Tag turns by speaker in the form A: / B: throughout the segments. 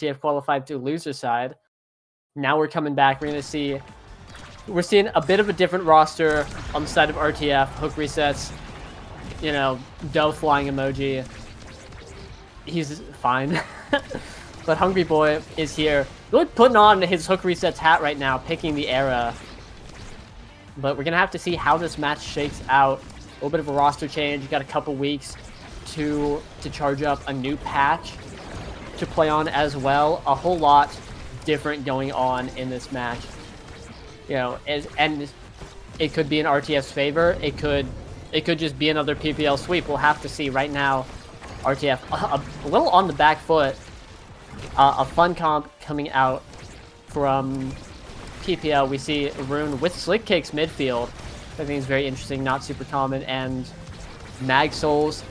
A: RTF qualified to loser side. Now we're coming back. We're seeing a bit of a different roster on the side of RTF. Hook resets, you know, dough flying emoji. He's fine. But Hungry Boy is here, really putting on his Hook Resets hat right now, picking the era. But we're going to have to see how this match shakes out. A little bit of a roster change. You got a couple weeks to charge up a new patch to play on as well. A whole lot different going on in this match. You know, and it could be in RTF's favor. It could just be another PPL sweep. We'll have to see. Right now, RTF a little on the back foot. A fun comp coming out from PPL. We see Rune with Slick Kicks midfield. I think is very interesting, not super common. And Mag Souls,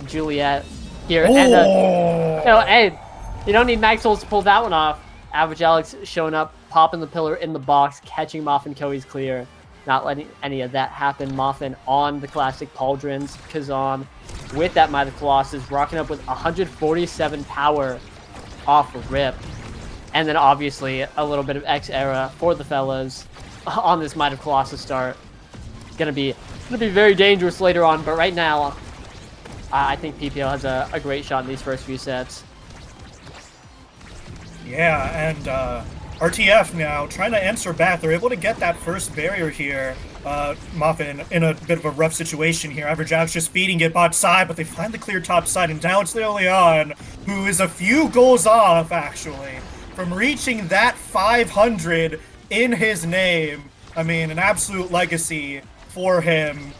A: Juliet here.
B: Oh.
A: And you know, hey, you don't need Mag Souls to pull that one off. Average Alex showing up, popping the pillar in the box, catching Moffin Koei's clear. Not letting any of that happen. Moffin on the classic pauldrons. Kazan with that Might of Colossus, rocking up with 147 power off of rip. And then obviously a little bit of X era for the fellas on this Might of Colossus start. Gonna be very dangerous later on, but right now I think PPL has a great shot in these first few sets.
B: Yeah, and RTF now trying to answer back. They're able to get that first barrier here. Moffin in a bit of a rough situation here. Average Alex just beating it bot side, but they find the clear top side, and now it's LeoLeon, who is a few goals off, actually, from reaching that 500 in his name. I mean, an absolute legacy for him.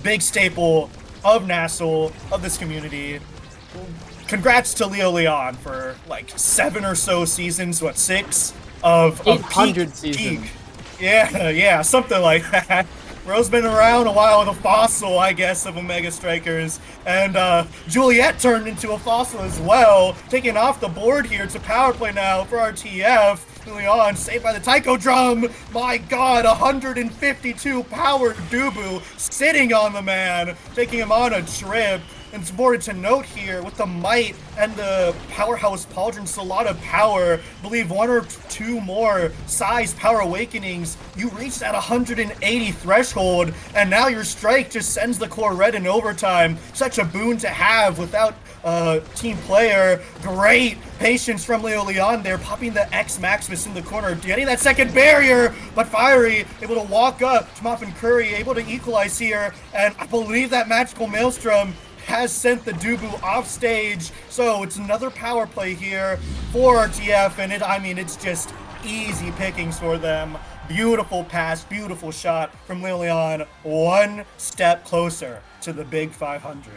B: Big staple of NASL, of this community. Congrats to LeoLeon for like 7 or so seasons, what, 6? Of
A: 800 seasons.
B: Peak. Yeah, something like that. Bro's been around a while with a fossil, I guess, of Omega Strikers. And Juliet turned into a fossil as well, taking off the board here. It's a power play now for RTF. Leon saved by the taiko drum. My god, 152 power Dubu sitting on the man, taking him on a trip. And it's important to note here, with the might and the powerhouse pauldrons, a lot of power. I believe 1 or 2 more size power awakenings, you reach that 180 threshold, and now your strike just sends the core red in overtime. Such a boon to have without team player. Great patience from LeoLeon there, popping the X Maximus in the corner, getting that second barrier, but Fiery able to walk up to Moffin Curry, able to equalize here, and I believe that Magical Maelstrom has sent the Dubu off stage. So it's another power play here for RTF, and it's just easy pickings for them. Beautiful pass, beautiful shot from LeoLeon, 1 step closer to the big 500.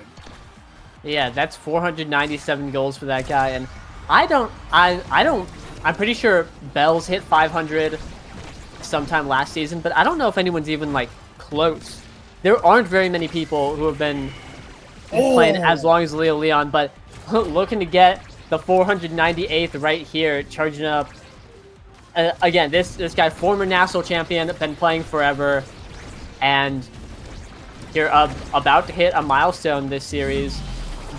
A: Yeah, that's 497 goals for that guy, and I'm pretty sure Bells hit 500 sometime last season, but I don't know if anyone's even like close. There aren't very many people who have been playing as long as LeoLeon, but looking to get the 498th right here, charging up. Again, this guy, former NASL champion, been playing forever, and you're about to hit a milestone this series.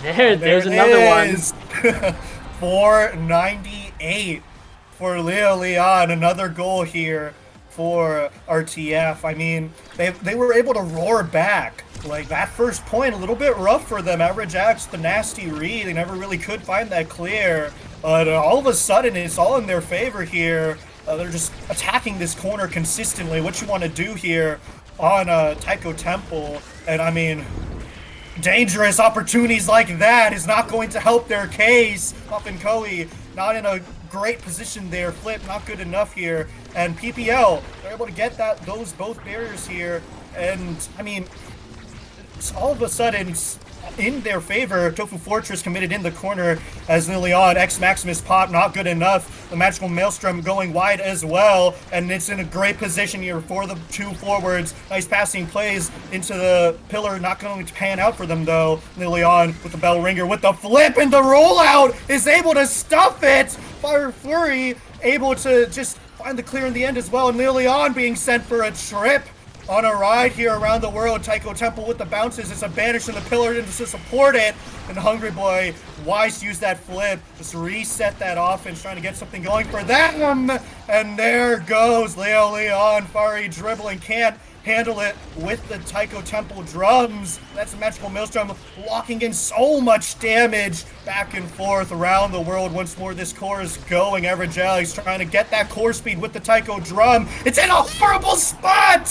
A: There's another one.
B: 498 for LeoLeon, another goal here for RTF. I mean, they were able to roar back. Like, that first point, a little bit rough for them. Average Alex, the nasty read. They never really could find that clear. But all of a sudden, it's all in their favor here. They're just attacking this corner consistently. What you want to do here on Taiko Temple. And, I mean, dangerous opportunities like that is not going to help their case. Moffin Koei not in a great position there. Flip, not good enough here. And PPL, they're able to get those both barriers here. And, I mean, all of a sudden, it's in their favor. Tofu Fortress committed in the corner as LeoLeon. X Maximus pop, not good enough. The Magical Maelstrom going wide as well, and it's in a great position here for the 2 forwards. Nice passing plays into the pillar, not going to pan out for them though. LeoLeon with the bell ringer, with the flip, and the rollout is able to stuff it. Fire Flurry able to just find the clear in the end as well, and LeoLeon being sent for a trip. on a ride here around the world. Taiko Temple with the bounces. It's a banish and the pillar to support it. And Hungry Boy, wise to use that flip. Just reset that offense, trying to get something going for them. And there goes LeoLeon500 dribbling. Can't handle it with the Taiko Temple drums. That's a magical maelstrom, locking in so much damage back and forth around the world. Once more, this core is going. Average Alex trying to get that core speed with the Taiko drum. It's in a horrible spot!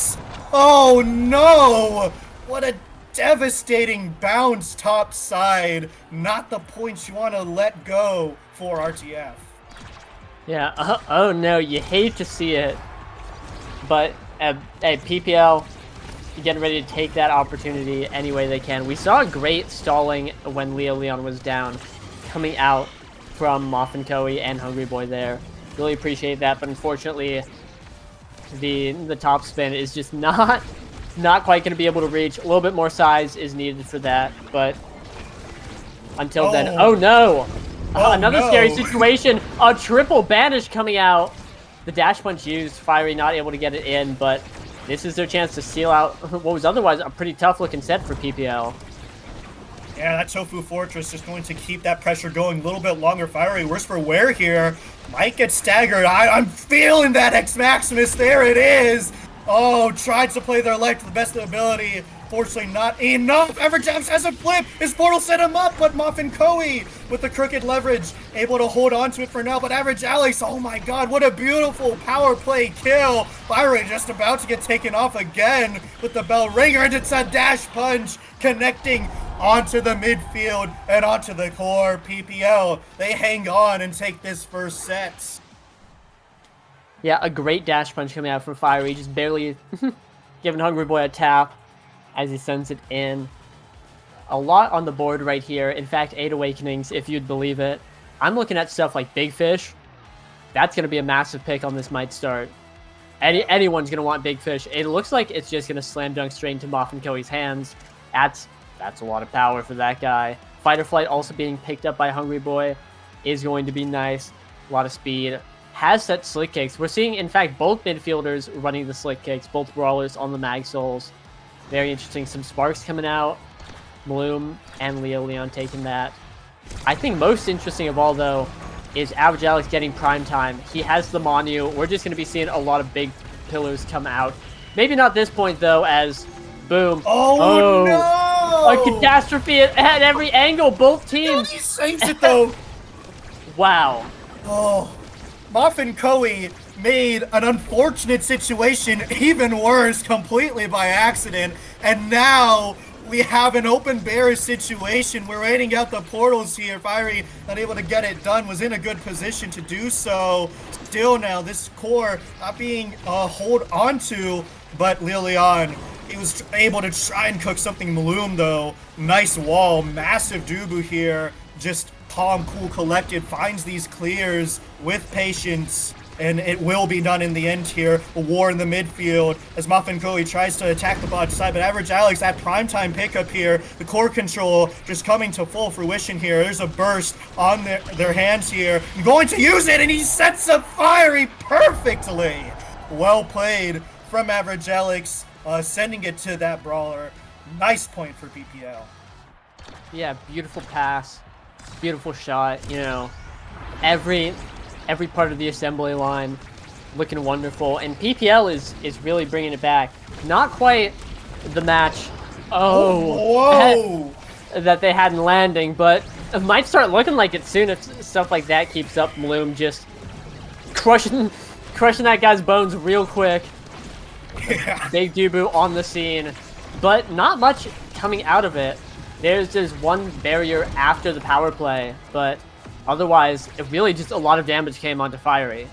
B: Oh no! What a devastating bounce top side. Not the points you want to let go for RTF.
A: Yeah, oh no, you hate to see it. But hey, PPL getting ready to take that opportunity any way they can. We saw a great stalling when LeoLeon was down, coming out from Moff and Koei and Hungry Boy there. Really appreciate that, but unfortunately, the top spin is just not quite going to be able to reach. A little bit more size is needed for that, but until then, oh no! Another scary situation. A triple banish coming out. The dash punch used, Fiery not able to get it in, but this is their chance to seal out what was otherwise a pretty tough looking set for PPL.
B: Yeah, that Tofu Fortress is going to keep that pressure going a little bit longer. Fiery, worse for wear here. Might get staggered. I'm feeling that X Maximus. There it is. Oh, tried to play their life to the best of their ability. Fortunately, not enough. Everjax has a flip. His portal set him up, but Muffin Koei with the crooked leverage able to hold on to it for now. But Average Alex, oh my god, what a beautiful power play kill. Fiery just about to get taken off again with the bell ringer, and it's a dash punch connecting onto the midfield and onto the core. PPL, they hang on and take this first set.
A: Yeah, a great dash punch coming out from Fiery, just barely giving Hungry Boy a tap as he sends it in. A lot on the board right here. In fact, 8 Awakenings, if you'd believe it. I'm looking at stuff like Big Fish. That's going to be a massive pick on this Might start. Anyone's going to want Big Fish. It looks like it's just going to slam dunk straight into Moff and Koei's hands. That's a lot of power for that guy. Fight or Flight also being picked up by Hungry Boy is going to be nice. A lot of speed. Has set slick kicks. We're seeing, in fact, both midfielders running the slick kicks, both brawlers on the Mag Souls. Very interesting. Some sparks coming out. Bloom and LeoLeon taking that. I think most interesting of all, though, is Average Alex getting prime time. He has the Manu. We're just going to be seeing a lot of big pillars come out. Maybe not this point, though, as boom.
B: Oh no!
A: A catastrophe at every angle. Both teams.
B: He saves it, though.
A: Wow.
B: Oh. Muffin Koei made an unfortunate situation even worse completely by accident, and now we have an open barrier situation. We're waiting out the portals here. Fiery, not able to get it done, was in a good position to do so. Still now, this core not being hold onto, but LeoLeon, he was able to try and cook something. Maloom, though, nice wall, massive Dubu here, just calm, cool, collected, finds these clears with patience, and it will be done in the end here. A war in the midfield as Muffin Koei tries to attack the bot side, but Average Alex, that primetime pickup here, the core control just coming to full fruition here. There's a burst on their hands here. Going to use it, and he sets up Fiery perfectly. Well played from Average Alex, sending it to that brawler. Nice point for PPL.
A: Yeah, beautiful pass. Beautiful shot, you know, every part of the assembly line looking wonderful, and PPL is really bringing it back. Not quite the match
B: whoa
A: that they had in landing, but it might start looking like it soon if stuff like that keeps up. Bloom just crushing that guy's bones real quick.
B: Yeah.
A: Big Dubu on the scene, but not much coming out of it. There's just one barrier after the power play, but otherwise, it really just a lot of damage came onto Fiery.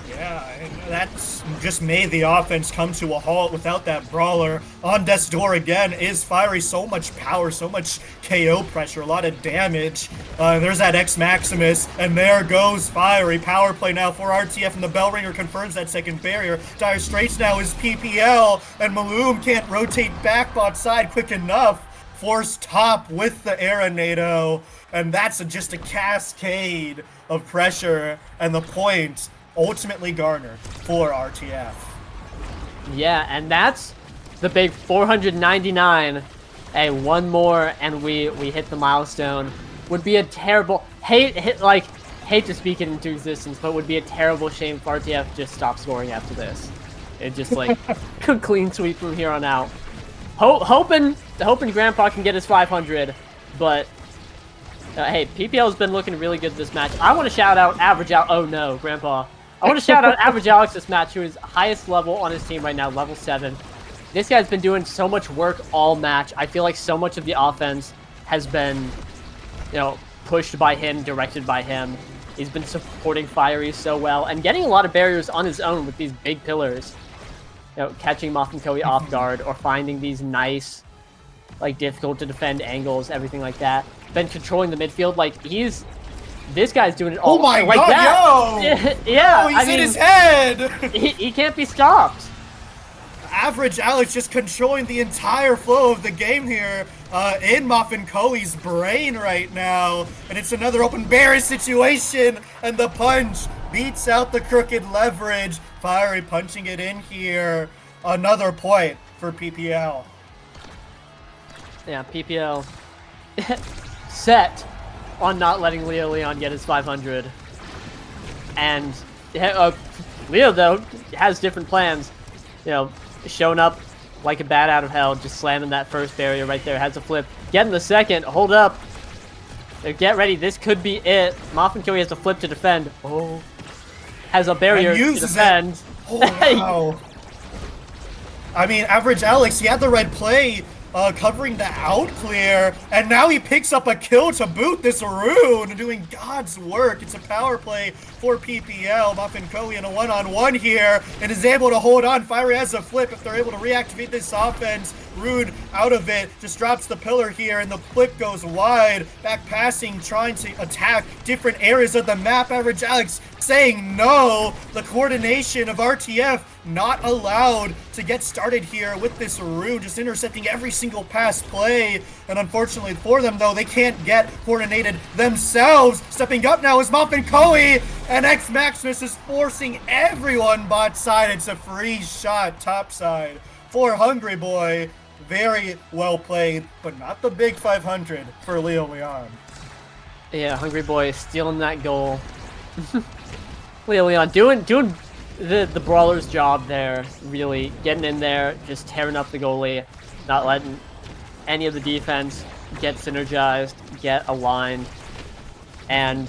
B: Yeah, and that's just made the offense come to a halt without that brawler. On death's door again is Fiery. So much power, so much KO pressure, a lot of damage. There's that X Maximus, and there goes Fiery. Power play now for RTF, and the bell ringer confirms that second barrier. Dire Straits now is PPL, and Maloom can't rotate back bot side quick enough. Force top with the Aeronado, and that's just a cascade of pressure, and the point ultimately garnered for RTF.
A: Yeah, and that's the big 499. Hey, one more and we hit the milestone. Would be a terrible hate to speak it into existence, but would be a terrible shame if RTF just stopped scoring after this. It just like clean sweep from here on out. Hoping Grandpa can get his 500, but hey, PPL's been looking really good this match. I want to shout out Average Alex. Oh no, Grandpa. I want to shout out Average Alex this match, who is highest level on his team right now, level 7. This guy's been doing so much work all match. I feel like so much of the offense has been, you know, pushed by him, directed by him. He's been supporting Fiery so well and getting a lot of barriers on his own with these big pillars. You know, catching Moth and Koei off guard or finding these nice, like, difficult to defend angles, everything like that. Been controlling the midfield. Like, this guy's doing it all.
B: Oh my
A: like
B: god,
A: that. Yeah,
B: he's in his head!
A: He can't be stopped.
B: Average Alex just controlling the entire flow of the game here in Muffin Koei's brain right now. And it's another open barrier situation, and the punch beats out the crooked leverage. Fiery punching it in here. Another point for PPL.
A: Yeah, PPL set on not letting LeoLeon get his 500. And Leo, though, has different plans. You know, showing up like a bat out of hell, just slamming that first barrier right there. Has a flip. Getting the second. Hold up. Get ready. This could be it. Moth and Koei has a flip to defend. Oh. Has a barrier to defend.
B: Oh, wow. I mean, Average Alex, he had the red play, covering the out clear, and now he picks up a kill to boot this rune, doing God's work. It's a power play for PPL. Muffin Koei in a one-on-one here, and is able to hold on. Fiery has a flip if they're able to reactivate this offense. Rune out of it, just drops the pillar here, and the flip goes wide. Back passing, trying to attack different areas of the map. Average Alex saying no. The coordination of RTF not allowed to get started here with this rune, just intercepting every single pass play. And unfortunately for them, though, they can't get coordinated themselves. Stepping up now is Muffin Koei, and X Maximus is forcing everyone bot side. It's a free shot top side for Hungry Boy. Very well played, but not the big 500 for LeoLeon.
A: Yeah, Hungry Boy is stealing that goal. LeoLeon doing the brawler's job there, really getting in there, just tearing up the goalie, not letting any of the defense get synergized, get aligned. And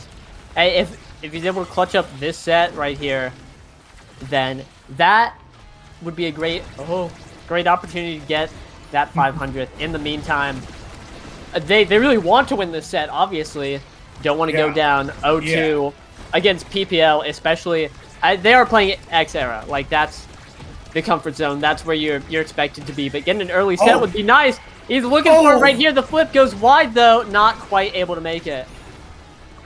A: hey, if he's able to clutch up this set right here, then that would be a great opportunity to get that 500th. In the meantime, they really want to win this set, obviously. Don't want to go down 0-2 against PPL, especially. They are playing X era, like that's the comfort zone. That's where you're expected to be. But getting an early set would be nice. He's looking for it right here. The flip goes wide though, not quite able to make it.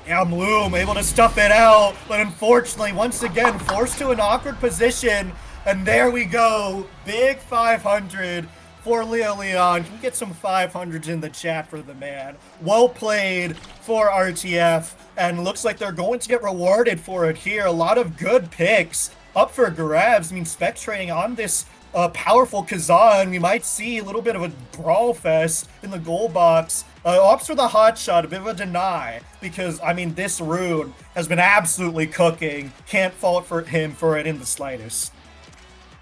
B: Yeah, Bloom able to stuff it out, but unfortunately, once again, forced to an awkward position. And there we go, big 500 for LeoLeon. Can we get some 500s in the chat for the man? Well played for RTF, and looks like they're going to get rewarded for it here. A lot of good picks up for grabs. I mean, spectating on this powerful Kazan, we might see a little bit of a brawl fest in the goal box. Opts for the hot shot, a bit of a deny, because, I mean, this rune has been absolutely cooking. Can't fault for him for it in the slightest.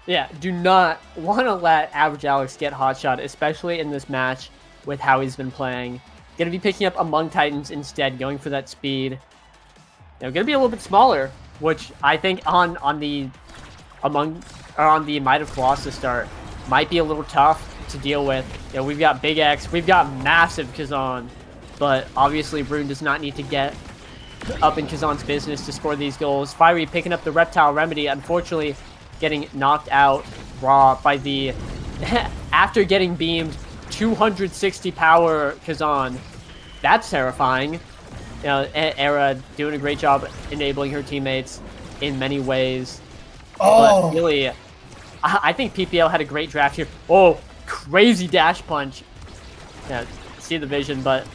A: Yeah, do not want to let Average Alex get hot shot, especially in this match with how he's been playing. Going to be picking up Among Titans instead, going for that speed. Going to be a little bit smaller, which I think on the Might of Colossus start might be a little tough to deal with. You know, we've got Big X, we've got massive Kazan, but obviously Rune does not need to get up in Kazan's business to score these goals. Fiery picking up the Reptile Remedy, unfortunately getting knocked out raw by the after getting beamed 260 power Kazan. That's terrifying. You know, Era doing a great job enabling her teammates in many ways. But really, I think PPL had a great draft here. Oh, crazy dash punch. Yeah, see the vision, but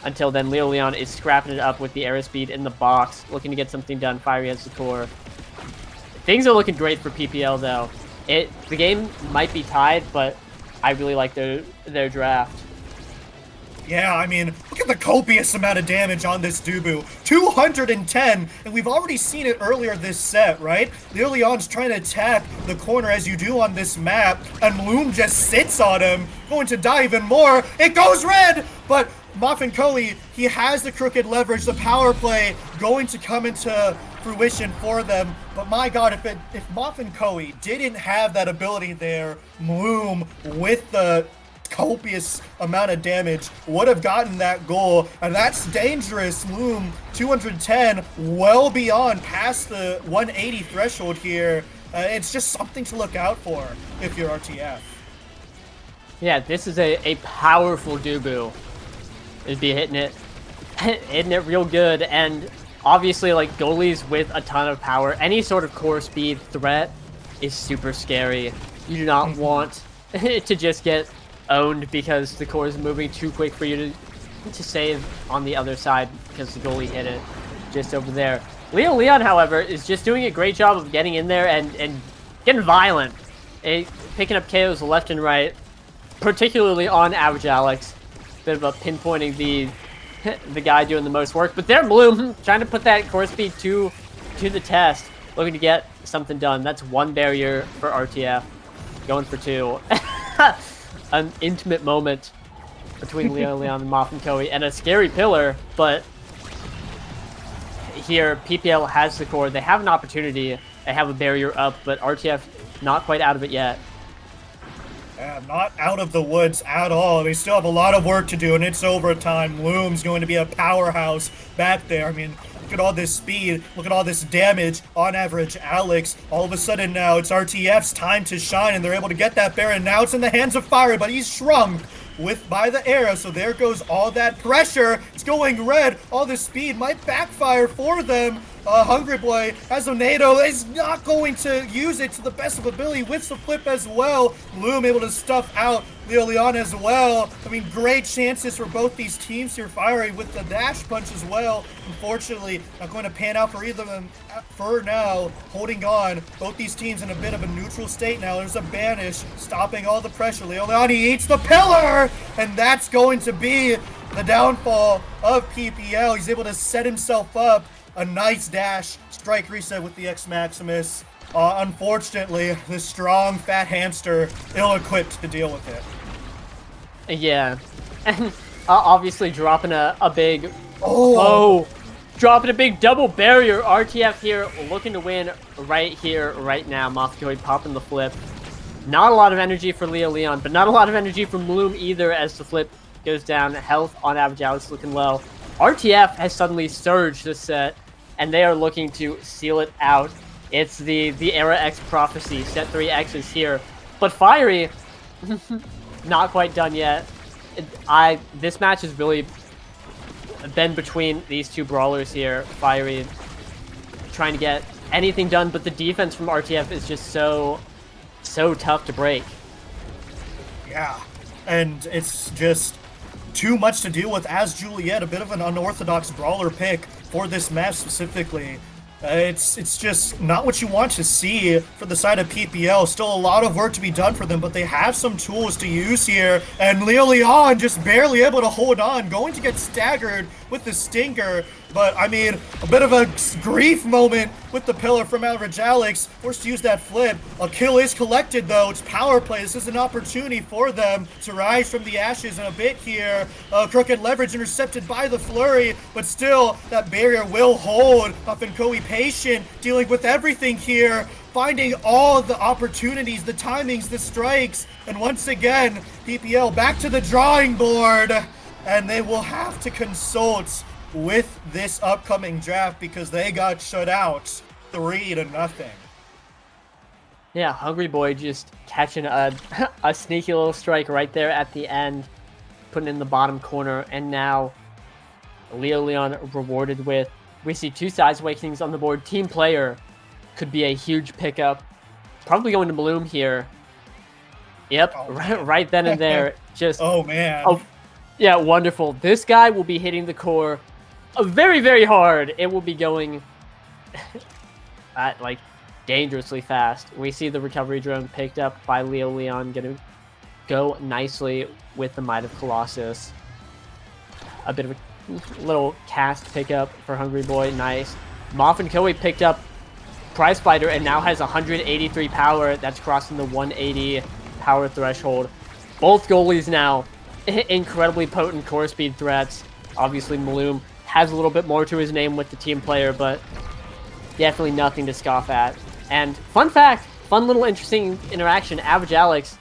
A: until then, LeoLeon is scrapping it up with the air speed in the box, looking to get something done. Fiery has the core. Things are looking great for PPL, though. The game might be tied, but I really like their draft.
B: Yeah, I mean, look at the copious amount of damage on this Dubu. 210, and we've already seen it earlier this set, right? LeoLeon's trying to attack the corner as you do on this map, and Bloom just sits on him, going to die even more. It goes red, but Muffin Coe, he has the crooked leverage, the power play going to come into fruition for them. But my god, if Muffin Coe didn't have that ability there, Bloom with the copious amount of damage would have gotten that goal, and that's dangerous. Loom 210, well beyond past the 180 threshold here. It's just something to look out for if you're RTF.
A: Yeah, this is a powerful Dubu. It'd be hitting it real good, and obviously like goalies with a ton of power, any sort of core speed threat is super scary. You do not want to just get owned because the core is moving too quick for you to save on the other side because the goalie hit it just over there. LeoLeon, however, is just doing a great job of getting in there and getting violent. Picking up KOs left and right, particularly on Average Alex. Bit of a pinpointing the guy doing the most work. But there, Bloom, trying to put that core speed to the test, looking to get something done. That's one barrier for RTF, going for two. An intimate moment between LeoLeon and Muffin Coe, and a scary pillar, but here PPL has the core. They have an opportunity. They have a barrier up, but RTF not quite out of it yet.
B: Yeah, not out of the woods at all. They still have a lot of work to do, and it's overtime. Loom's going to be a powerhouse back there. I mean, look at all this speed. Look at all this damage on Average Alex. All of a sudden now it's RTF's time to shine, and they're able to get that Baron. Now it's in the hands of Fiery, but he's shrunk by the arrow, so there goes all that pressure. It's going red. All this speed might backfire for them. Hungry Boy has a NATO. Is not going to use it to the best of ability. With the flip as well. Loom able to stuff out LeoLeon as well. I mean, great chances for both these teams here. Fiery with the dash punch as well. Unfortunately, not going to pan out for either of them for now. Holding on. Both these teams in a bit of a neutral state now. There's a banish stopping all the pressure. LeoLeon, he eats the pillar! And that's going to be the downfall of PPL. He's able to set himself up. A nice dash, strike reset with the X Maximus. Unfortunately, the strong fat hamster ill-equipped to deal with it.
A: Yeah, and obviously dropping a big dropping a big double barrier. RTF here looking to win right here, right now. Muffin Coe popping the flip. Not a lot of energy for LeoLeon, but not a lot of energy from Bloom either as the flip goes down. Health on Average Alex looking low. RTF has suddenly surged this set, and they are looking to seal it out. It's the Era X prophecy. Set 3X is here. But Fiery, not quite done yet. This match has really been between these two brawlers here. Fiery trying to get anything done, but the defense from RTF is just so tough to break.
B: Yeah, and it's just too much to deal with as Juliet, a bit of an unorthodox brawler pick for this match specifically. It's just not what you want to see for the side of PPL. Still a lot of work to be done for them, but they have some tools to use here. And LeoLeon just barely able to hold on, going to get staggered with the stinker. But, I mean, a bit of a grief moment with the pillar from Average Alex. Forced to use that flip. A kill is collected, though. It's power play. This is an opportunity for them to rise from the ashes in a bit here. Crooked leverage intercepted by the flurry, but still, that barrier will hold. Muffin Coe patient, dealing with everything here. Finding all the opportunities, the timings, the strikes. And once again, PPL back to the drawing board. And they will have to consult with this upcoming draft because they got shut out 3-0.
A: Yeah, Hungry Boy just catching a sneaky little strike right there at the end, putting in the bottom corner, and now LeoLeon rewarded with, we see 2 Size Awakenings on the board. Team player could be a huge pickup. Probably going to Bloom here. Yep, right then and there. Just
B: oh man.
A: Oh, yeah, wonderful. This guy will be hitting the core very, very hard. It will be going at like dangerously fast. We see the recovery drone picked up by LeoLeon, gonna go nicely with the Might of Colossus. A bit of a little cast pickup for Hungry Boy, nice. Moff and Koei picked up Prize Fighter and now has 183 power. That's crossing the 180 power threshold. Both goalies now incredibly potent core speed threats. Obviously, Maloom has a little bit more to his name with the team player, but definitely nothing to scoff at. And fun fact, fun little interesting interaction, Average Alex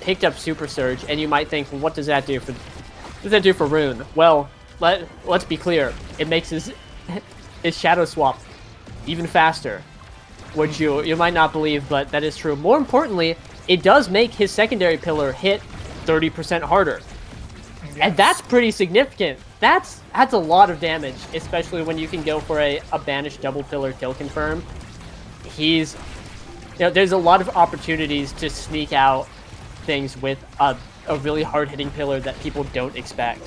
A: picked up Super Surge, and you might think, well, what does that do for Rune? Well, let's be clear. It makes his Shadow Swap even faster, which you might not believe, but that is true. More importantly, it does make his secondary pillar hit 30% harder. Yes. And that's pretty significant. That's a lot of damage, especially when you can go for a banished double pillar kill confirm. There's a lot of opportunities to sneak out things with a really hard-hitting pillar that people don't expect.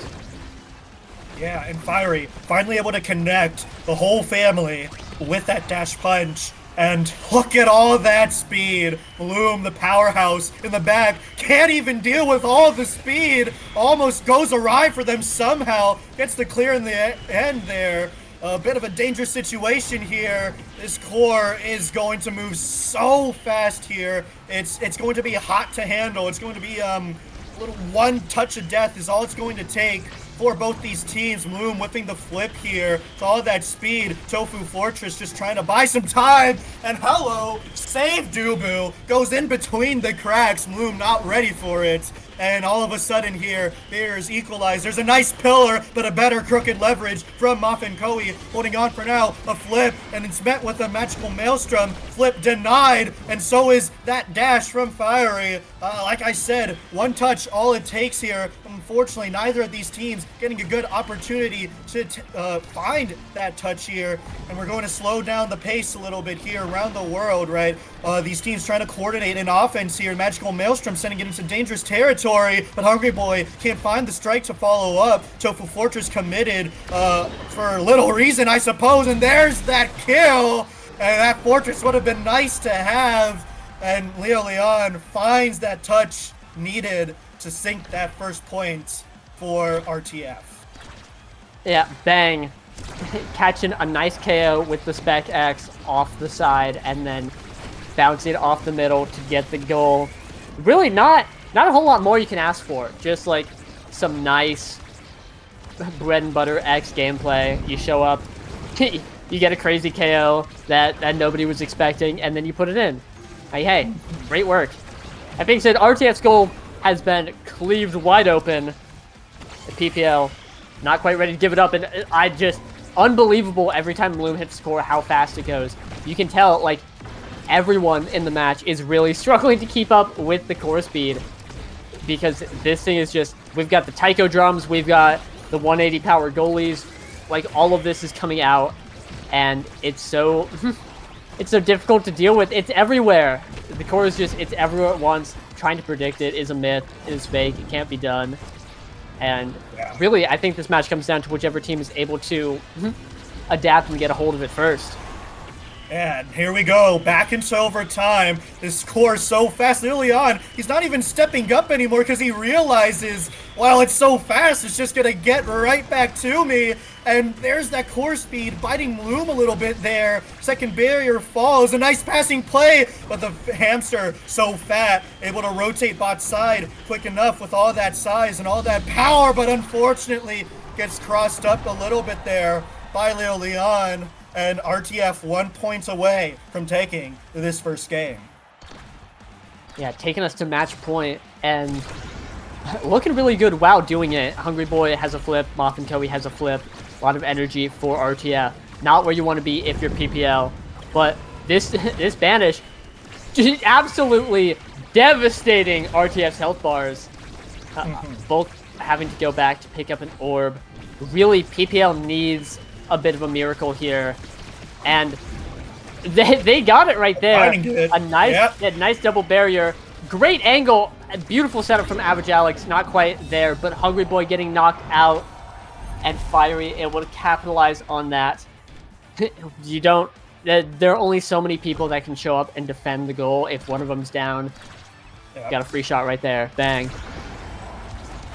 B: Yeah, and Fiery finally able to connect the whole family with that dash punch. And look at all that speed. Bloom, the powerhouse in the back, can't even deal with all the speed. Almost goes awry for them somehow. Gets the clear in the end there. A bit of a dangerous situation here. This core is going to move so fast here. It's going to be hot to handle. It's going to be little one touch of death is all it's going to take for both these teams. Bloom whipping the flip here to all that speed. Tofu Fortress just trying to buy some time. And hello, save Dubu. Goes in between the cracks. Bloom not ready for it. And all of a sudden here, there's Equalize. There's a nice pillar, but a better crooked leverage from Moff and Koei. Holding on for now, a flip, and it's met with a magical maelstrom. Flip denied, and so is that dash from Fiery. Like I said, one touch, all it takes here. Unfortunately, neither of these teams getting a good opportunity to find that touch here. And we're going to slow down the pace a little bit here around the world, right? These teams trying to coordinate an offense here. Magical Maelstrom sending it into dangerous territory, but Hungry Boy can't find the strike to follow up. Tofu Fortress committed for little reason, I suppose, and there's that kill. And that Fortress would have been nice to have. And LeoLeon finds that touch needed to sink that first point for RTF.
A: Yeah, bang. Catching a nice KO with the Spec X off the side and then bouncing off the middle to get the goal. Really not a whole lot more you can ask for. Just like some nice bread and butter X gameplay. You show up, you get a crazy KO that nobody was expecting, and then you put it in. Hey, great work. That being said, RTF's goal has been cleaved wide open. The PPL not quite ready to give it up, and unbelievable every time Bloom hits score how fast it goes. You can tell, like, everyone in the match is really struggling to keep up with the core speed because this thing is just, we've got the Taiko drums, we've got the 180 power goalies, like all of this is coming out, and it's so it's so difficult to deal with. It's everywhere. The core is just, it's everywhere at once. Trying to predict it is a myth, it is fake, it can't be done. And really, I think this match comes down to whichever team is able to adapt and get a hold of it first.
B: And here we go, back into overtime. This core is so fast. Early on, he's not even stepping up anymore because he realizes, well, it's so fast, it's just going to get right back to me. And there's that core speed, biting Bloom a little bit there. Second barrier falls, a nice passing play, but the hamster, so fat, able to rotate bot side quick enough with all that size and all that power, but unfortunately gets crossed up a little bit there by LeoLeon. And RTF 1 point away from taking this first game.
A: Yeah, taking us to match point and looking really good while doing it. Hungry Boy has a flip, Moff and Koei has a flip. A lot of energy for RTF. Not where you want to be if you're PPL, but this banish just absolutely devastating RTF's health bars. Both having to go back to pick up an orb. Really, PPL needs a bit of a miracle here, and they got it right there. A nice double barrier, great angle, a beautiful setup from Average Alex. Not quite there, but Hungry Boy getting knocked out, and Fiery able to capitalize on that. You don't there are only so many people that can show up and defend the goal. If one of them's down, got a free shot right there. Bang.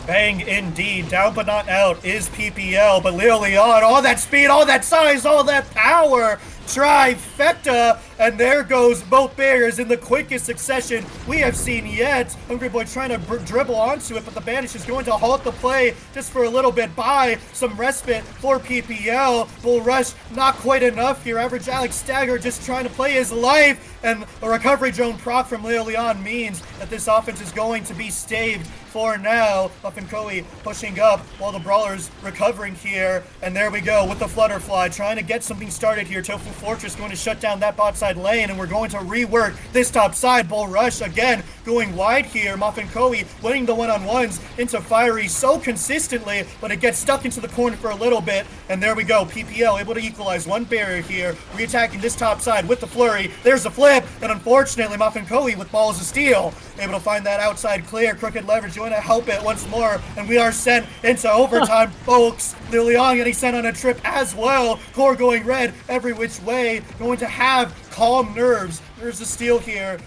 B: Bang indeed. Down but not out is PPL, but LeoLeon, all that speed, all that size, all that power. Trifecta, and there goes both barriers in the quickest succession we have seen yet. Hungry Boy trying to dribble onto it, but the Banish is going to halt the play just for a little bit. Buy some respite for PPL. Bull Rush, not quite enough here. Average Alex Stagger just trying to play his life, and a recovery drone proc from LeoLeon means that this offense is going to be staved for now. Muffin Koei pushing up while the Brawlers recovering here, and there we go with the Flutterfly trying to get something started here. Tofu Fortress going to shut down that bot side lane, and we're going to rework this top side. Bull Rush again going wide here. Muffin Koei winning the one-on-ones into Fiery so consistently, but it gets stuck into the corner for a little bit, and there we go. PPL able to equalize one barrier here, re-attacking this top side with the flurry. There's the flip, and unfortunately Muffin Koei with balls of steel able to find that outside clear. Crooked Leverage going to help it once more, and we are sent into overtime, folks. LeoLeon getting sent on a trip as well. Core going red every which way, going to have calm nerves. There's a steal here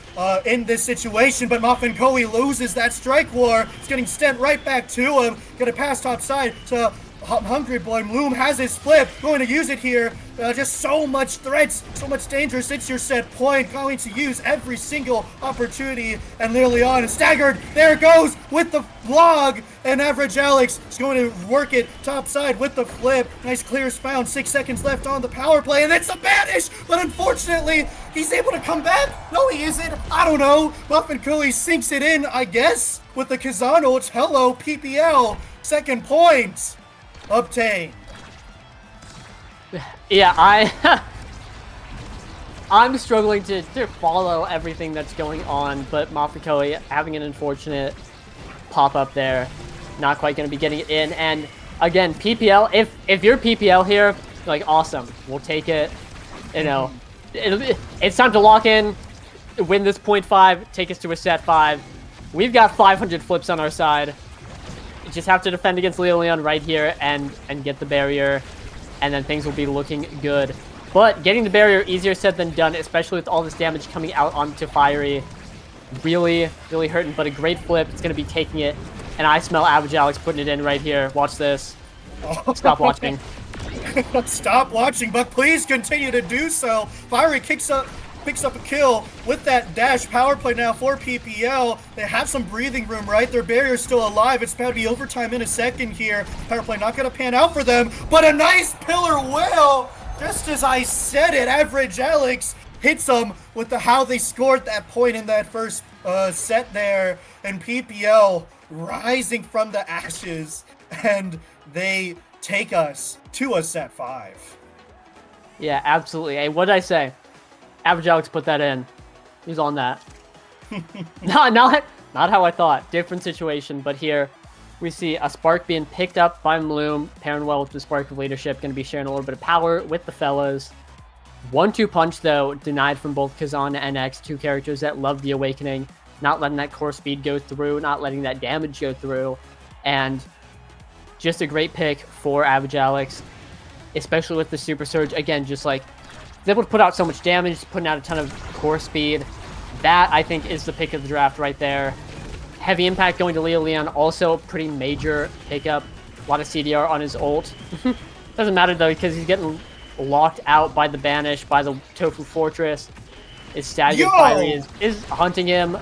B: in this situation, but Muffin Koei loses that strike war. It's getting sent right back to him. Gonna pass top side to Hungry Boy. Bloom has his flip, going to use it here. Just so much threats, so much danger. It's your set point, going to use every single opportunity, and LeoLeon is staggered. There it goes with the vlog, and Average Alex is going to work it top side with the flip. Nice clears found, 6 seconds left on the power play, and it's the Banish, but unfortunately, he's able to come back. No, he isn't. I don't know. Muffin Koei sinks it in, I guess, with the Kazan ult. Hello, PPL. Second point obtained.
A: Yeah, I'm struggling to follow everything that's going on, but Muffin Koei having an unfortunate pop-up there. Not quite going to be getting it in. And again, PPL, if you're PPL here, like, awesome. We'll take it. You know, it's time to lock in, win this 0.5, take us to a set 5. We've got 500 flips on our side. Just have to defend against LeoLeon right here and get the barrier, and then things will be looking good. But getting the barrier, easier said than done, especially with all this damage coming out onto Fiery. Really, really hurting, but a great flip. It's going to be taking it, and I smell Average Alex putting it in right here. Watch this. Stop watching.
B: Stop watching, but please continue to do so. Fiery picks up a kill with that dash. Power play now for PPL. They have some breathing room, right? Their barrier's still alive. It's about to be overtime in a second here. Power play not going to pan out for them, but a nice pillar whale. Just as I said it, Average Alex hits them with how they scored that point in that first set there, and PPL rising from the ashes, and they take us to a set 5.
A: Yeah, absolutely. Hey, what did I say? Average Alex put that in. He's on that. Not how I thought. Different situation, but here we see a Spark being picked up by Bloom, pairing well with the Spark of Leadership, going to be sharing a little bit of power with the fellas. 1-2 punch, though, denied from both Kazan and NX, two characters that love the Awakening, not letting that core speed go through, not letting that damage go through, and just a great pick for Average Alex, especially with the Super Surge. Again, just like, he's able to put out so much damage, putting out a ton of core speed. That, I think, is the pick of the draft right there. Heavy impact going to LeoLeon, also a pretty major pickup. A lot of CDR on his ult. Doesn't matter, though, because he's getting locked out by the Banish, by the Tofu Fortress. His staggered Fiery is hunting him.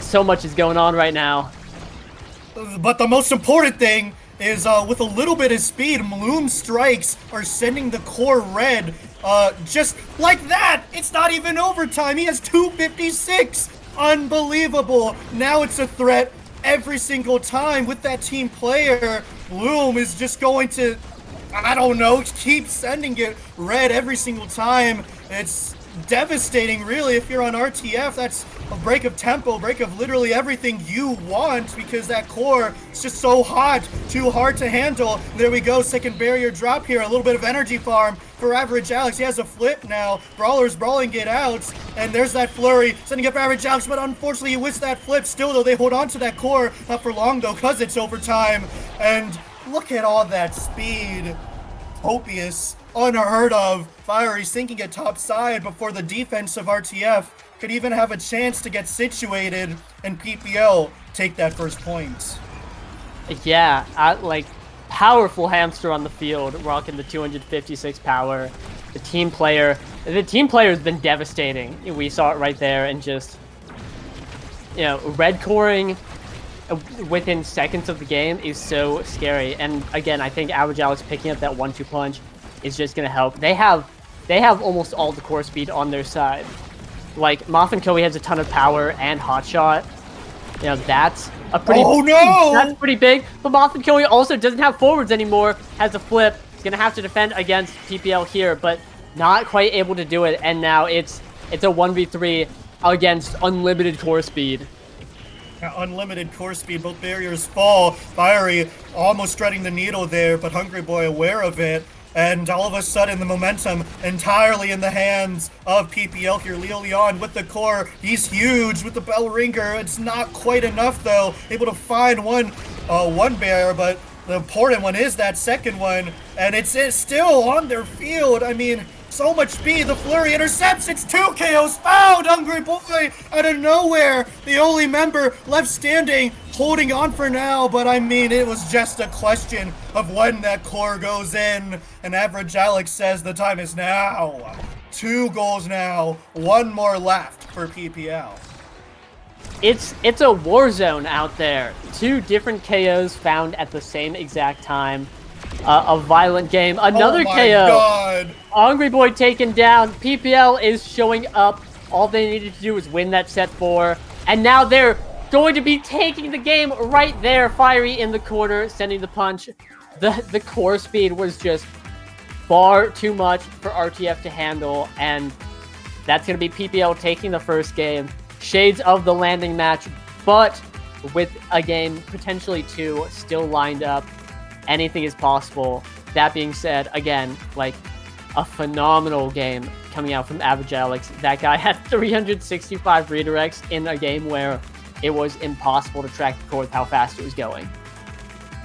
A: So much is going on right now.
B: But the most important thing is with a little bit of speed, Bloom strikes are sending the core red just like that. It's not even overtime. He has 256. Unbelievable. Now it's a threat every single time with that team player. Bloom is just going to, I don't know, keep sending it red every single time. It's devastating, really. If you're on RTF, that's a break of tempo, break of literally everything you want, because that core is just so hot, too hard to handle. There we go, second barrier drop here, a little bit of energy farm for Average Alex. He has a flip now. Brawler's brawling it out, and there's that flurry, sending up Average Alex, but unfortunately he whiffs that flip. Still, though, they hold on to that core, not for long, though, because it's overtime. And look at all that speed. Copious. unheard of. Fiery sinking it top side before the defense of RTF could even have a chance to get situated and PPL take that first point.
A: Yeah, like powerful hamster on the field, rocking the 256 power. The team player has been devastating. We saw it right there, and just, you know, red coring within seconds of the game is so scary. And again, I think Average Alex picking up that 1-2 punch is just gonna help. They have almost all the core speed on their side. Like, Moffin Koei has a ton of power and hotshot. You know, that's a pretty that's pretty big. But Moffin Koei also doesn't have forwards anymore, has a flip. He's gonna have to defend against PPL here, but not quite able to do it. And now it's a 1v3 against unlimited core speed.
B: Unlimited core speed, both barriers fall. Fiery almost threading the needle there, but Hungry Boy aware of it. And all of a sudden, the momentum entirely in the hands of PPL here. LeoLeon with the core. He's huge with the bell ringer. It's not quite enough, though. Able to find one bear, but the important one is that second one. And it's still on their field. I mean, so much speed. The flurry intercepts. It's 2 KOs found. Hungry Boy out of nowhere. The only member left standing, holding on for now. But I mean, it was just a question of when that core goes in. And Average Alex says the time is now. 2 goals now. 1 more left for PPL.
A: It's a war zone out there. 2 different KOs found at the same exact time. A violent game. Another KO.
B: God.
A: Hungry Boy taken down. PPL is showing up. All they needed to do was win that set 4. And now they're going to be taking the game right there. Fiery in the corner, sending the punch. The core speed was just far too much for RTF to handle. And that's going to be PPL taking the first game. Shades of the landing match, but with a game, potentially 2, still lined up. Anything is possible. That being said, again, like, a phenomenal game coming out from Average Alex. That guy had 365 redirects in a game where it was impossible to track the core with how fast it was going.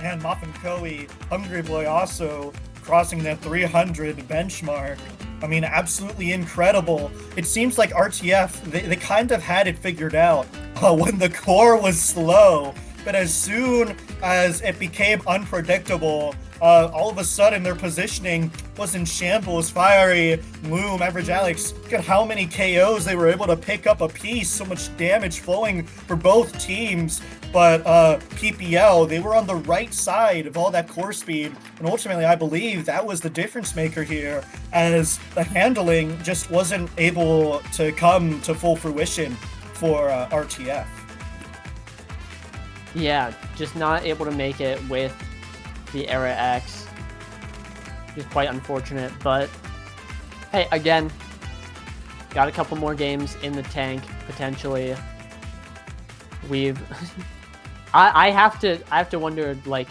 B: And Moffin Koei, Hungry Boy also crossing that 300 benchmark. I mean, absolutely incredible. It seems like RTF, they kind of had it figured out when the core was slow. But as soon as it became unpredictable, all of a sudden their positioning was in shambles. Fiery, Loom, Average Alex, look at how many KOs they were able to pick up a piece. So much damage flowing for both teams. But PPL, they were on the right side of all that core speed. And ultimately, I believe that was the difference maker here, as the handling just wasn't able to come to full fruition for RTF.
A: Yeah, just not able to make it with the Era X. Just quite unfortunate, but hey, again, got a couple more games in the tank, potentially. We've... I have to wonder, like,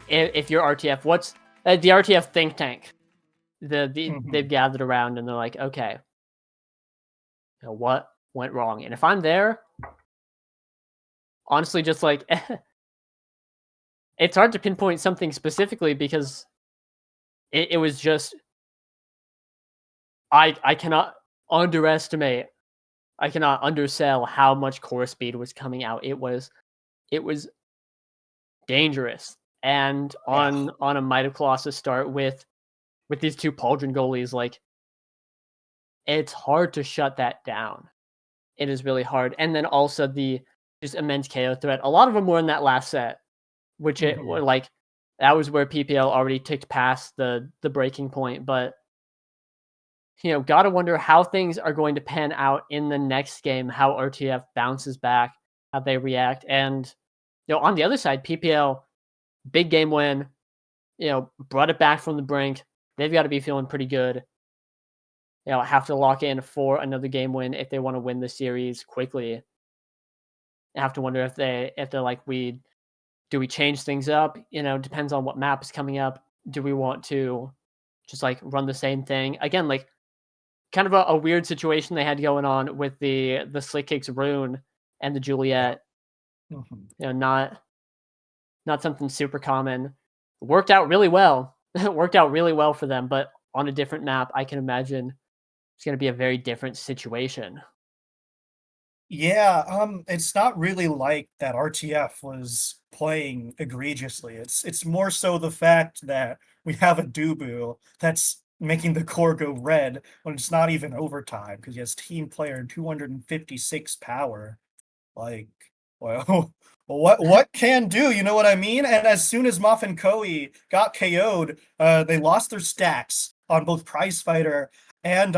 A: if you're RTF, what's... the RTF think tank. They've gathered around and they're like, okay, you know, what went wrong? And if I'm there... Honestly, just like, it's hard to pinpoint something specifically because it was just, I cannot underestimate, I cannot undersell how much core speed was coming out. It was dangerous. And on a Might of Colossus start with these 2 Pauldron goalies, like, it's hard to shut that down. It is really hard. And then also the just immense KO threat. A lot of them were in that last set, which it were like, that was where PPL already ticked past the breaking point. But, you know, gotta wonder how things are going to pan out in the next game, how RTF bounces back, how they react. And, you know, on the other side, PPL, big game win, you know, brought it back from the brink. They've got to be feeling pretty good. You know, have to lock in for another game win if they want to win the series quickly. I have to wonder if they're like, do we change things up? You know, depends on what map is coming up. Do we want to just like run the same thing again? Like, kind of a weird situation they had going on with the Slick Kicks Rune and the Juliet. You know, not something super common. Worked out really well. worked out really well for them, but on a different map, I can imagine it's going to be a very different situation.
B: Yeah, it's not really like that RTF was playing egregiously. It's more so the fact that we have a Dubu that's making the core go red when it's not even overtime because he has team player 256 power. Like, well, what can do? You know what I mean? And as soon as Moff and Koei got KO'd, they lost their stacks on both Prize Fighter and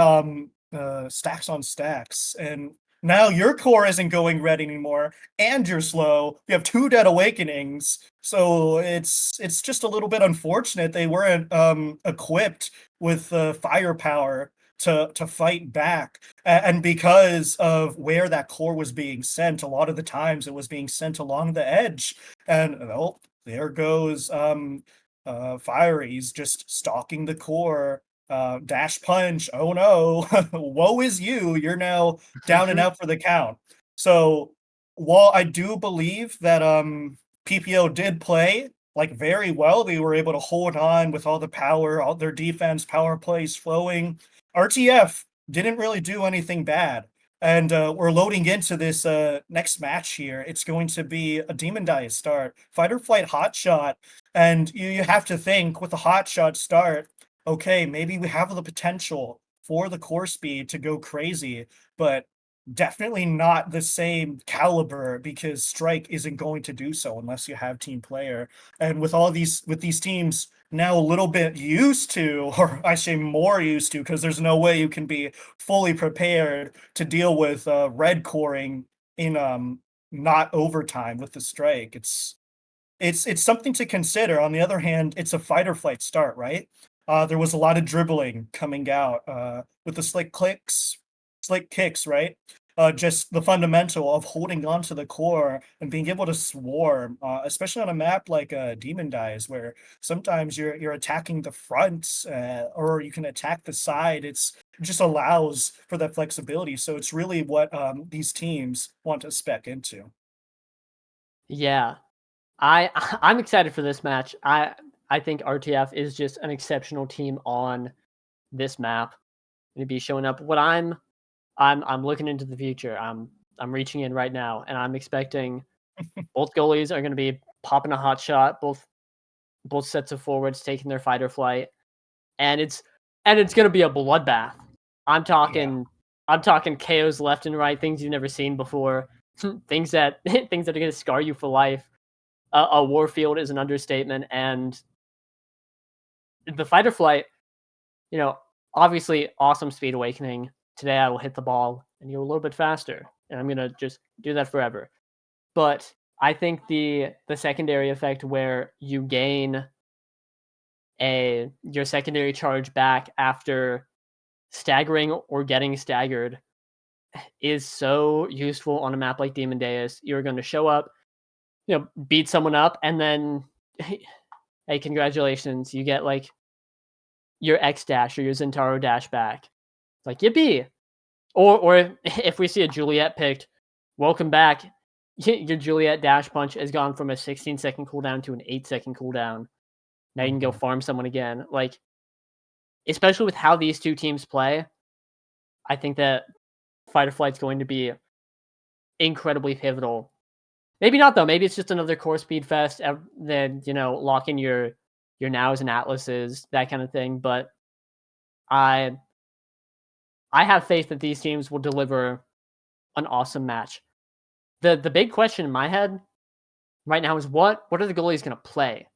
B: stacks on stacks. And now your core isn't going red anymore, and you're slow. You have two Dead Awakenings, so it's just a little bit unfortunate they weren't equipped with firepower to fight back. And because of where that core was being sent, a lot of the times it was being sent along the edge. And oh, there goes Fiery's just stalking the core. Dash punch. Oh no. Woe is you. You're now down and out for the count. So while I do believe that PPO did play like very well, they were able to hold on with all the power, all their defense, power plays flowing. RTF didn't really do anything bad. And we're loading into this next match here. It's going to be a Demon Dice start, Fight or Flight Hotshot. And you have to think with the Hotshot start, okay, maybe we have the potential for the core speed to go crazy, but definitely not the same caliber because Strike isn't going to do so unless you have team player. And with these teams now a little bit used to, or I say more used to, because there's no way you can be fully prepared to deal with red coring in not overtime with the Strike. It's something to consider. On the other hand, it's a fight or flight start, right? There was a lot of dribbling coming out with the slick kicks, right? Just the fundamental of holding on to the core and being able to swarm, especially on a map like Demon Dies, where sometimes you're attacking the front or you can attack the side. It just allows for that flexibility. So it's really what these teams want to spec into.
A: Yeah, I'm excited for this match. I think RTF is just an exceptional team on this map. Going to be showing up. What I'm looking into the future. I'm reaching in right now, and I'm expecting both goalies are going to be popping a hot shot. Both sets of forwards taking their fight or flight, and it's going to be a bloodbath. I'm
B: Yeah.
A: talking I'm talking KOs left and right, things you've never seen before, things that things that are going to scar you for life. A warfield is an understatement, and the fight or flight, you know, obviously awesome speed awakening. Today I will hit the ball and you're a little bit faster, and I'm gonna just do that forever. But I think the secondary effect where you gain your secondary charge back after staggering or getting staggered is so useful on a map like Demon Deus. You're going to show up, beat someone up, and then hey, congratulations, you get like your X dash or your Zentaro dash back. Like yippee! Or if we see a Juliet picked, welcome back. Your Juliet dash punch has gone from a 16-second cooldown to an 8-second cooldown. Now you can go
B: Mhm.
A: farm someone again. Like, especially with how these two teams play, I think that Fight or Flight's going to be incredibly pivotal. Maybe not though. Maybe it's just another core speed fest. Then lock in your nows and atlases, that kind of thing. But I I have faith that these teams will deliver an awesome match. The big question in my head right now is what are the goalies going to play?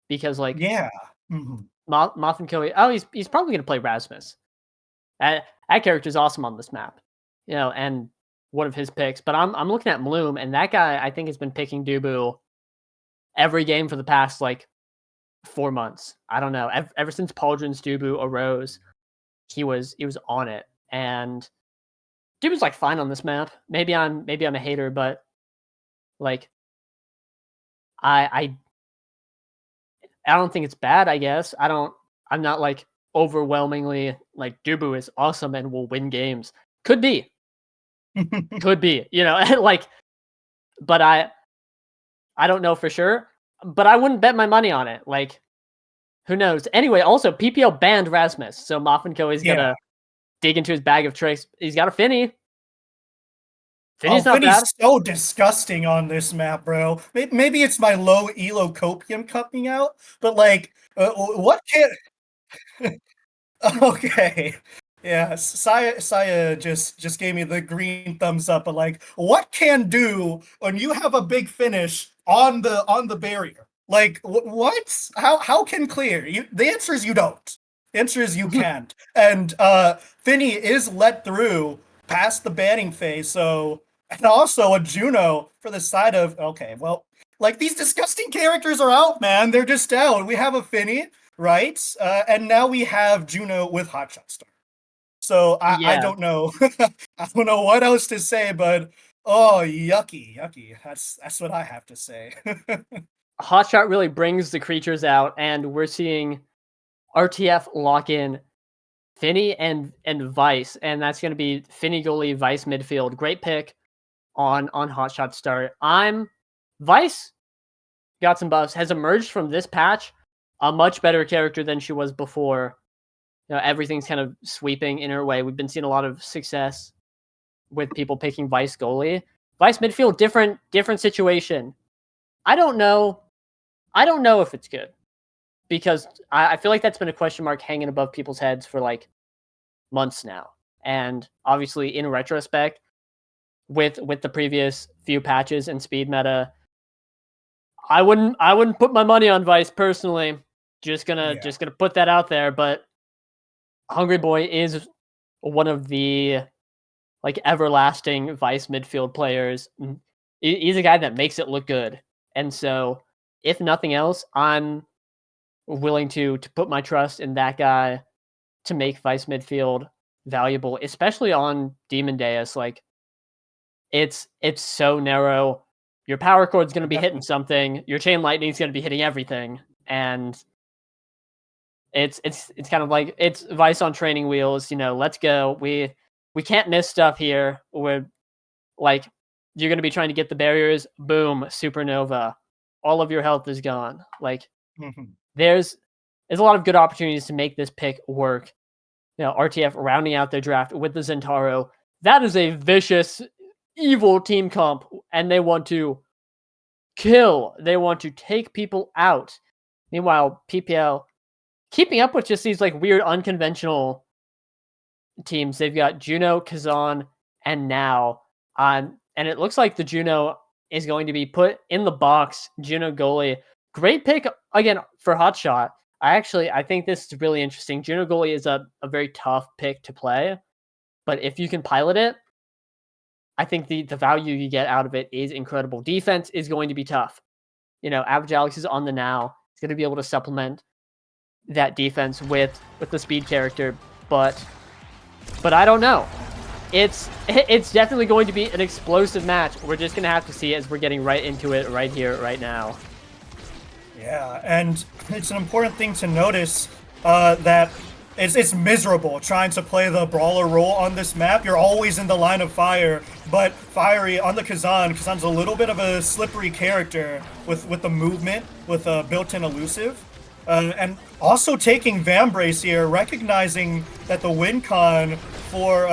A: Because like
B: Yeah. Mhm.
A: Moth and Koei, oh, he's probably going to play Rasmus. That character is awesome on this map, and one of his picks. But I'm looking at Bloom, and that guy I think has been picking Dubu every game for the past like 4 months. I don't know. Ever since Pauldron's Dubu arose, he was on it, and Dubu's like fine on this map. Maybe I'm a hater, but like I I don't think it's bad. I guess I'm not like overwhelmingly like Dubu is awesome and will win games. Could be, like, but I don't know for sure. But I wouldn't bet my money on it. Like Who knows? Anyway, also PPL banned Rasmus, so Moffinko is gonna dig into his bag of tricks. He's got a Finny. Finny's not bad.
B: Finny's so disgusting on this map, bro. Maybe it's my low elo copium coming out, but like, what can? Okay. Yeah, Saya just gave me the green thumbs up, but like, what can do when you have a big finish on the barrier? Like, what? How can clear? The answer is you don't. The answer is you can't. And Finny is let through past the banning phase, so and also a Juno for the side of okay, well, like these disgusting characters are out, man. They're just out. We have a Finny, right? And now we have Juno with Hotshot Star. So I don't know. I don't know what else to say, but oh, yucky. That's what I have to say.
A: Hotshot really brings the creatures out, and we're seeing RTF lock in Finny and Vice, and that's going to be Finny goalie, Vice midfield. Great pick on Hotshot start. Vice got some buffs, has emerged from this patch a much better character than she was before. You know, everything's kind of sweeping in her way. We've been seeing a lot of success with people picking Vice goalie. Vice midfield, different situation. I don't know if it's good, because I feel like that's been a question mark hanging above people's heads for like months now. And obviously, in retrospect, with the previous few patches and speed meta, I wouldn't put my money on Vice personally. Just gonna put that out there, but Hungry Boy is one of the like everlasting Vice midfield players. He's a guy that makes it look good. And so if nothing else, I'm willing to put my trust in that guy to make Vice midfield valuable, especially on Demon Deus. Like it's so narrow. Your power chord's going to be hitting something. Your chain lightning's going to be hitting everything. And it's kind of like it's Vice on training wheels. You know, let's go. We can't miss stuff here. We're like, you're going to be trying to get the barriers. Boom, supernova. All of your health is gone. Like there's a lot of good opportunities to make this pick work. You know, RTF rounding out their draft with the Zentaro. That is a vicious, evil team comp, and they want to kill. They want to take people out. Meanwhile, PPL keeping up with just these like weird, unconventional teams. They've got Juno, Kazan, and now. And it looks like the Juno is going to be put in the box. Juno goalie. Great pick, again, for Hotshot. I think this is really interesting. Juno goalie is a very tough pick to play. But if you can pilot it, I think the value you get out of it is incredible. Defense is going to be tough. You know, Average Alex is on the now. He's going to be able to supplement that defense with the speed character. But I don't know. It's definitely going to be an explosive match. We're just going to have to see as we're getting right into it right here, right now.
B: Yeah, and it's an important thing to notice that it's miserable trying to play the brawler role on this map. You're always in the line of fire, but Fiery on the Kazan's a little bit of a slippery character with the movement, with a built-in elusive. And also taking Vambrace here, recognizing that the win con for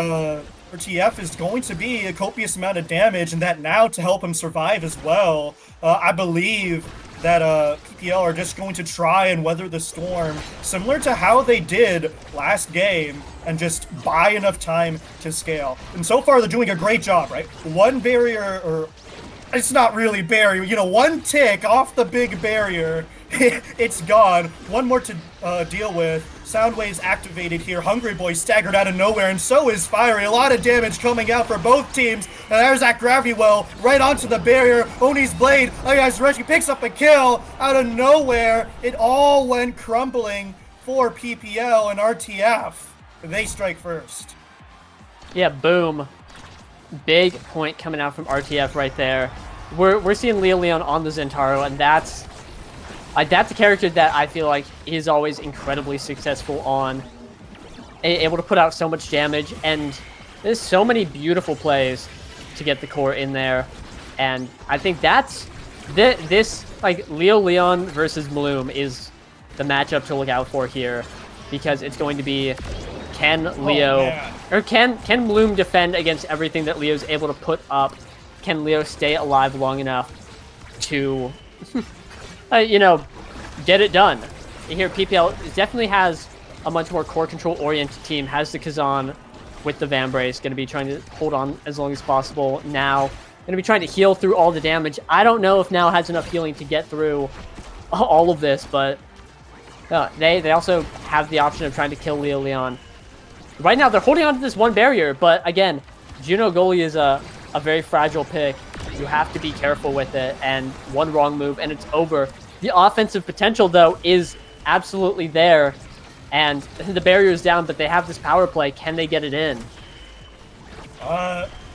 B: RTF is going to be a copious amount of damage, and that now to help him survive as well, I believe that PPL are just going to try and weather the storm, similar to how they did last game, and just buy enough time to scale. And so far, they're doing a great job, right? One barrier, or it's not really barrier, you know, one tick off the big barrier, it's gone. One more to deal with. Soundwave's activated here. Hungry Boy staggered out of nowhere, and so is Fiery. A lot of damage coming out for both teams. And there's that gravity well right onto the barrier. Oni's blade. Oh, guys, Reggie picks up a kill out of nowhere. It all went crumbling for PPL and RTF. They strike first.
A: Yeah, boom. Big point coming out from RTF right there. We're seeing LeoLeon on the Zentaro, and that's a character that I feel like is always incredibly successful on, able to put out so much damage, and there's so many beautiful plays to get the core in there, and I think that's this like LeoLeon versus Bloom is the matchup to look out for here, because it's going to be, can can Bloom defend against everything that Leo's able to put up? Can Leo stay alive long enough to, you know, get it done? Here, PPL definitely has a much more core control oriented team. Has the Kazan with the Vambrace, going to be trying to hold on as long as possible. Now, going to be trying to heal through all the damage. I don't know if Now has enough healing to get through all of this, but they also have the option of trying to kill LeoLeon. Right now, they're holding on to this one barrier, but again, Juno goalie is a very fragile pick. You have to be careful with it, and one wrong move, and it's over. The offensive potential, though, is absolutely there, and the barrier is down, but they have this power play. Can they get it in?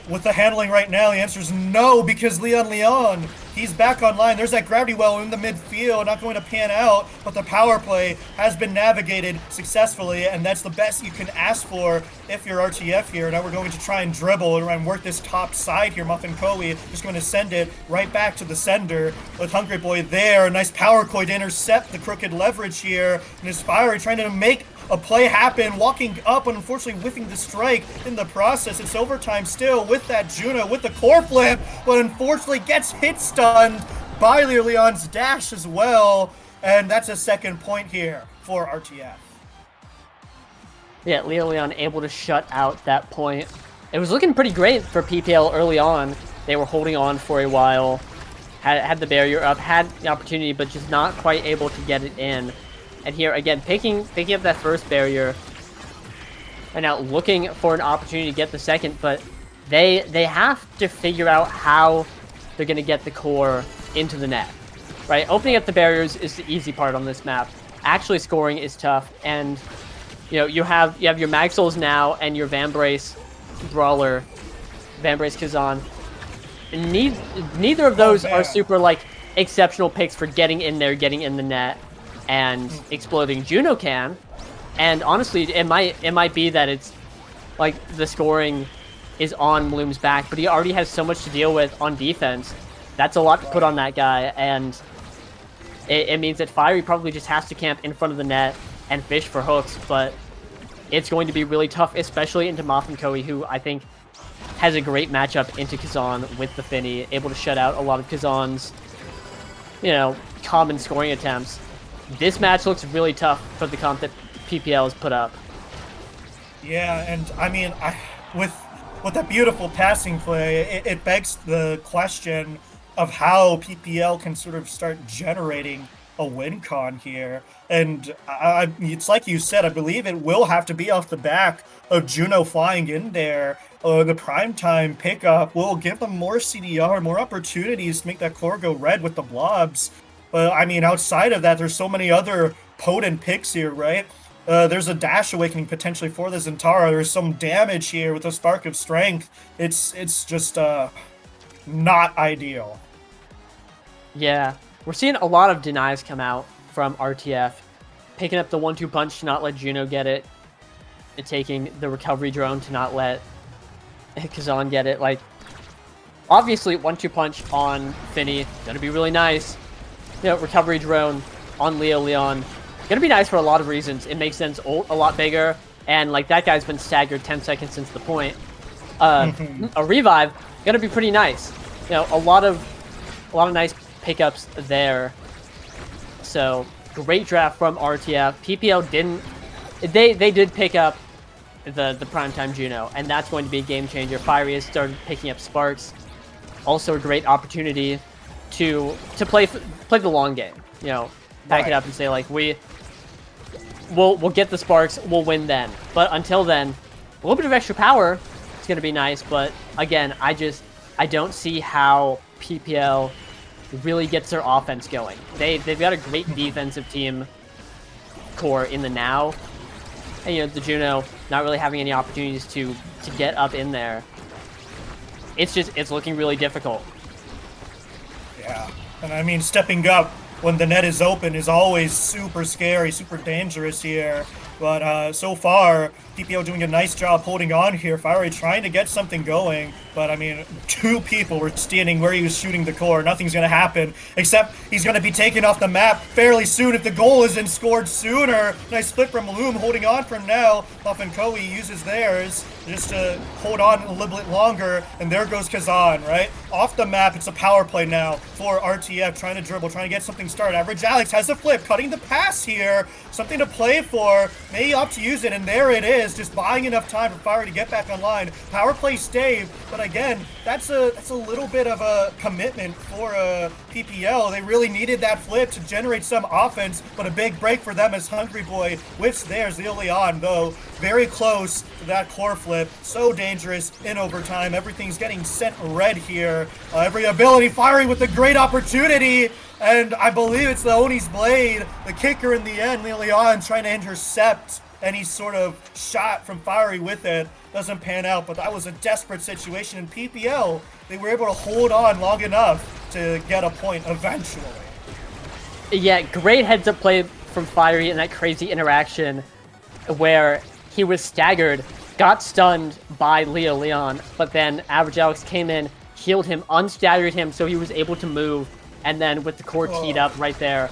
B: With the handling right now, the answer is no, because LeoLeon, he's back online. There's that gravity well in the midfield, not going to pan out, but the power play has been navigated successfully, and that's the best you can ask for if you're RTF here. Now we're going to try and dribble and work this top side here. Muffin Koei just going to send it right back to the sender with Hungry Boy there. A nice power koi to intercept the crooked leverage here, and is Fiery trying to make a play happen, walking up and unfortunately whiffing the strike in the process. It's overtime still with that Juno with the core flip, but unfortunately gets hit stunned by LeoLeon's dash as well, and that's a second point here for RTF.
A: Yeah, LeoLeon able to shut out that point. It was looking pretty great for PPL early on. They were holding on for a while, had the barrier up, had the opportunity, but just not quite able to get it in. And here, again, picking up that first barrier, and now looking for an opportunity to get the second, but they have to figure out how they're going to get the core into the net, right? Opening up the barriers is the easy part on this map. Actually scoring is tough, and you know, you have your Mag Souls now and your Vambrace Brawler, Vambrace Kazan. Neither of those are super, like, exceptional picks for getting in there, getting in the net, and exploding. Juno can, and honestly, it might be that it's like the scoring is on Bloom's back, but he already has so much to deal with on defense. That's a lot to put on that guy, and it means that Fiery probably just has to camp in front of the net and fish for hooks, but it's going to be really tough, especially into Muffin Koei, who I think has a great matchup into Kazan with the Finny, able to shut out a lot of Kazan's, you know, common scoring attempts. This match looks really tough for the comp that PPL has put up.
B: Yeah, and I mean, with that beautiful passing play, it begs the question of how PPL can sort of start generating a win con here. And it's like you said, I believe it will have to be off the back of Juno flying in there. The primetime pickup will give them more CDR, more opportunities to make that core go red with the blobs. But I mean, outside of that, there's so many other potent picks here, right? There's a dash awakening potentially for the Zentara. There's some damage here with a spark of strength. It's just not ideal.
A: Yeah, we're seeing a lot of denies come out from RTF, picking up the 1-2 punch to not let Juno get it, and taking the recovery drone to not let Kazan get it. Like, obviously, 1-2 punch on Finny gonna be really nice. You know, recovery drone on LeoLeon, gonna be nice for a lot of reasons. It makes sense ult a lot bigger, and like that guy's been staggered 10 seconds since the point. A revive, gonna be pretty nice. You know, a lot of nice pickups there. So great draft from RTF. PPL didn't. They did pick up the primetime Juno, and that's going to be a game changer. Fiery has started picking up Sparks. Also a great opportunity to play the long game. You know, back it up and say like we'll get the Sparks, we'll win then. But until then, a little bit of extra power is going to be nice. But again, I don't see how PPL really gets their offense going. They've got a great defensive team core in the now, and you know, the Juno not really having any opportunities to get up in there. It's looking really difficult.
B: Yeah, and I mean, stepping up when the net is open is always super scary, super dangerous here. But so far, PPL doing a nice job holding on here. Fiery trying to get something going, but I mean, two people were standing where he was shooting the core. Nothing's going to happen, except he's going to be taken off the map fairly soon if the goal isn't scored sooner. Nice flip from Loom, holding on from now. Muff and Koei uses theirs just to hold on a little bit longer, and there goes Kazan, right? Off the map, it's a power play now for RTF, trying to dribble, trying to get something started. Average Alex has the flip, cutting the pass here. Something to play for. May opt to use it, and there it is, just buying enough time for Fiery to get back online. Power play stave, but again, that's a little bit of a commitment for PPL. They really needed that flip to generate some offense, but a big break for them as Hungry Boy whips theirs. LeoLeon, though, very close to that core flip. So dangerous in overtime. Everything's getting sent red here. Every ability Fiery with a great opportunity. And I believe it's the Oni's blade, the kicker in the end. LeoLeon trying to intercept any sort of shot from Fiery with it. Doesn't pan out, but that was a desperate situation in PPL. They were able to hold on long enough to get a point eventually.
A: Yeah, great heads-up play from Fiery in that crazy interaction where he was staggered, got stunned by LeoLeon, but then Average Alex came in, healed him, unstaggered him, so he was able to move. And then with the core teed up right there,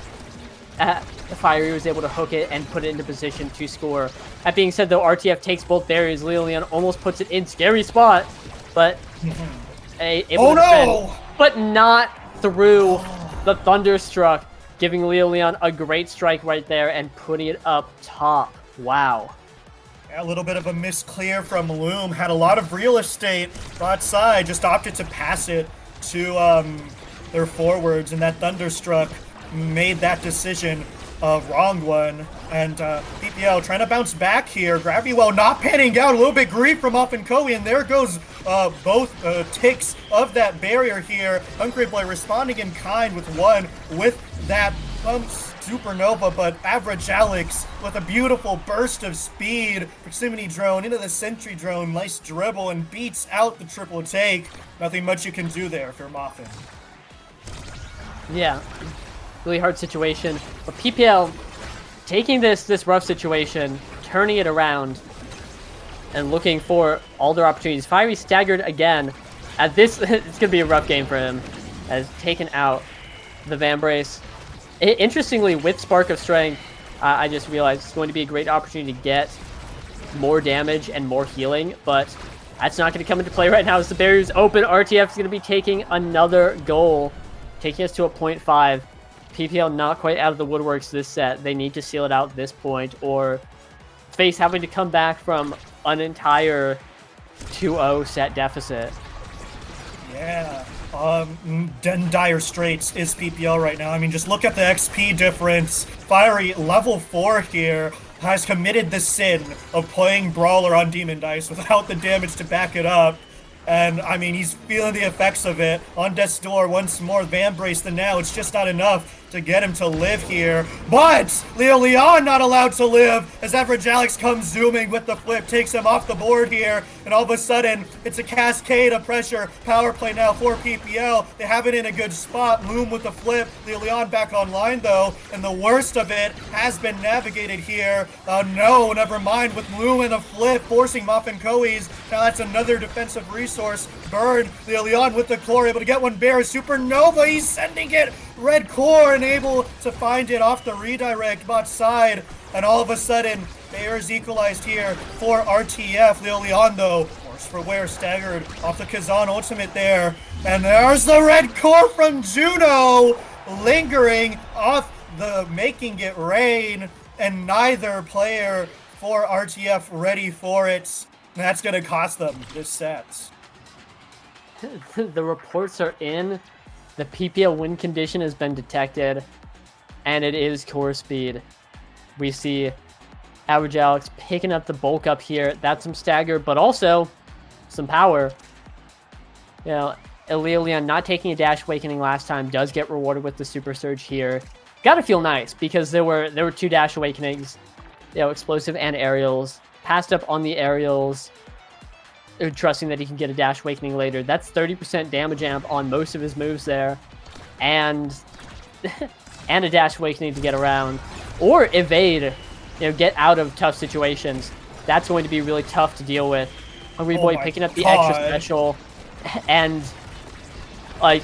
A: Fiery was able to hook it and put it into position to score. That being said, though, RTF takes both barriers. LeoLeon almost puts it in scary spot, but able to defend, but not through the Thunderstruck, giving LeoLeon a great strike right there and putting it up top. Wow.
B: A little bit of a misclear from Loom. Had a lot of real estate bot side, just opted to pass it to their forwards, and that Thunderstruck made that decision wrong one. And PPL trying to bounce back here. Gravity Well not panning out. A little bit grief from Muff and Koei, and there goes both ticks of that barrier here. Hungry Boy responding in kind with one with that supernova, but Average Alex with a beautiful burst of speed. Proximity drone into the sentry drone. Nice dribble and beats out the triple take. Nothing much you can do there if you're Muffin.
A: Yeah, really hard situation. But PPL taking this rough situation, turning it around, and looking for all their opportunities. Fiery staggered again. At this, it's gonna be a rough game for him. Has taken out the Van Brace. Interestingly, with Spark of Strength, I just realized it's going to be a great opportunity to get more damage and more healing, but that's not going to come into play right now as the barrier's open. RTF is going to be taking another goal, taking us to a 0.5. PPL not quite out of the woodworks this set. They need to seal it out at this point, or face having to come back from an entire 2-0 set deficit.
B: Yeah. Dire straits is PPL right now. I mean, just look at the XP difference. Fiery, level 4 here, has committed the sin of playing Brawler on Demon Dice without the damage to back it up. And, I mean, he's feeling the effects of it. On Death's Door, once more, Van Brace, then now it's just not enough to get him to live here. But LeoLeon not allowed to live as Average Alex comes zooming with the flip, takes him off the board here, and all of a sudden, it's a cascade of pressure. Power play now for PPL. They have it in a good spot. Loom with the flip. LeoLeon back online, though, and the worst of it has been navigated here. No, never mind, with Loom and the flip, forcing Muff and Koei's. Now that's another defensive resource. Burn. LeoLeon with the core, able to get one bear. Supernova, he's sending it. Red core and able to find it off the redirect bot side. And all of a sudden, Bear's equalized here for RTF. LeoLeon, though, worse for wear, staggered off the Kazan ultimate there. And there's the red core from Juno, lingering off the making it rain. And neither player for RTF ready for it. And that's going to cost them this set.
A: The reports are in. The PPL win condition has been detected, and it is core speed. We see Average Alex picking up the bulk up here. That's some stagger, but also some power. You know, LeoLeon not taking a Dash Awakening last time does get rewarded with the Super Surge here. Gotta feel nice, because there were 2 Dash Awakenings, you know, explosive and aerials. Passed up on the aerials, trusting that he can get a Dash Awakening later. That's 30% damage amp on most of his moves there, and and a Dash Awakening to get around, or evade get out of tough situations. That's going to be really tough to deal with. Hungry Boy picking up the extra special, and like,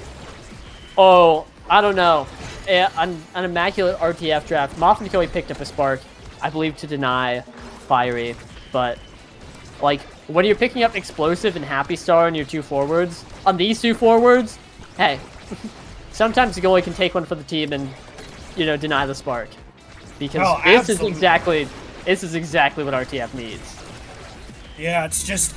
A: oh, I don't know. An immaculate RTF draft. Moth and Joey picked up a Spark, I believe, to deny Fiery, but like when you're picking up Explosive and Happy Star on your 2 forwards, on these 2 forwards, hey, sometimes the goalie can take one for the team and deny the Spark, because this is exactly what RTF needs.
B: Yeah, it's just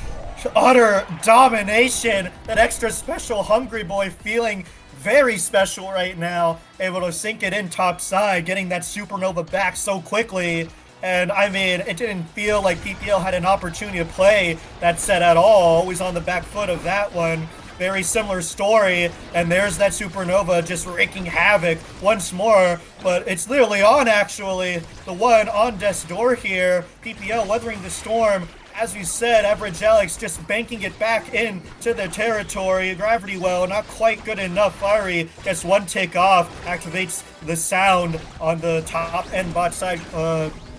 B: utter domination. That extra special Hungry Boy feeling very special right now. Able to sink it in top side, getting that Supernova back so quickly. And I mean, it didn't feel like PPL had an opportunity to play that set at all. Always on the back foot of that one. Very similar story, and there's that Supernova just wreaking havoc once more, but it's LeoLeon actually, the one on death's door here. PPL weathering the storm. As you said, Average Alex just banking it back into their territory. Gravity Well, not quite good enough. Fiery gets 1 tick off, activates the sound on the top and bot side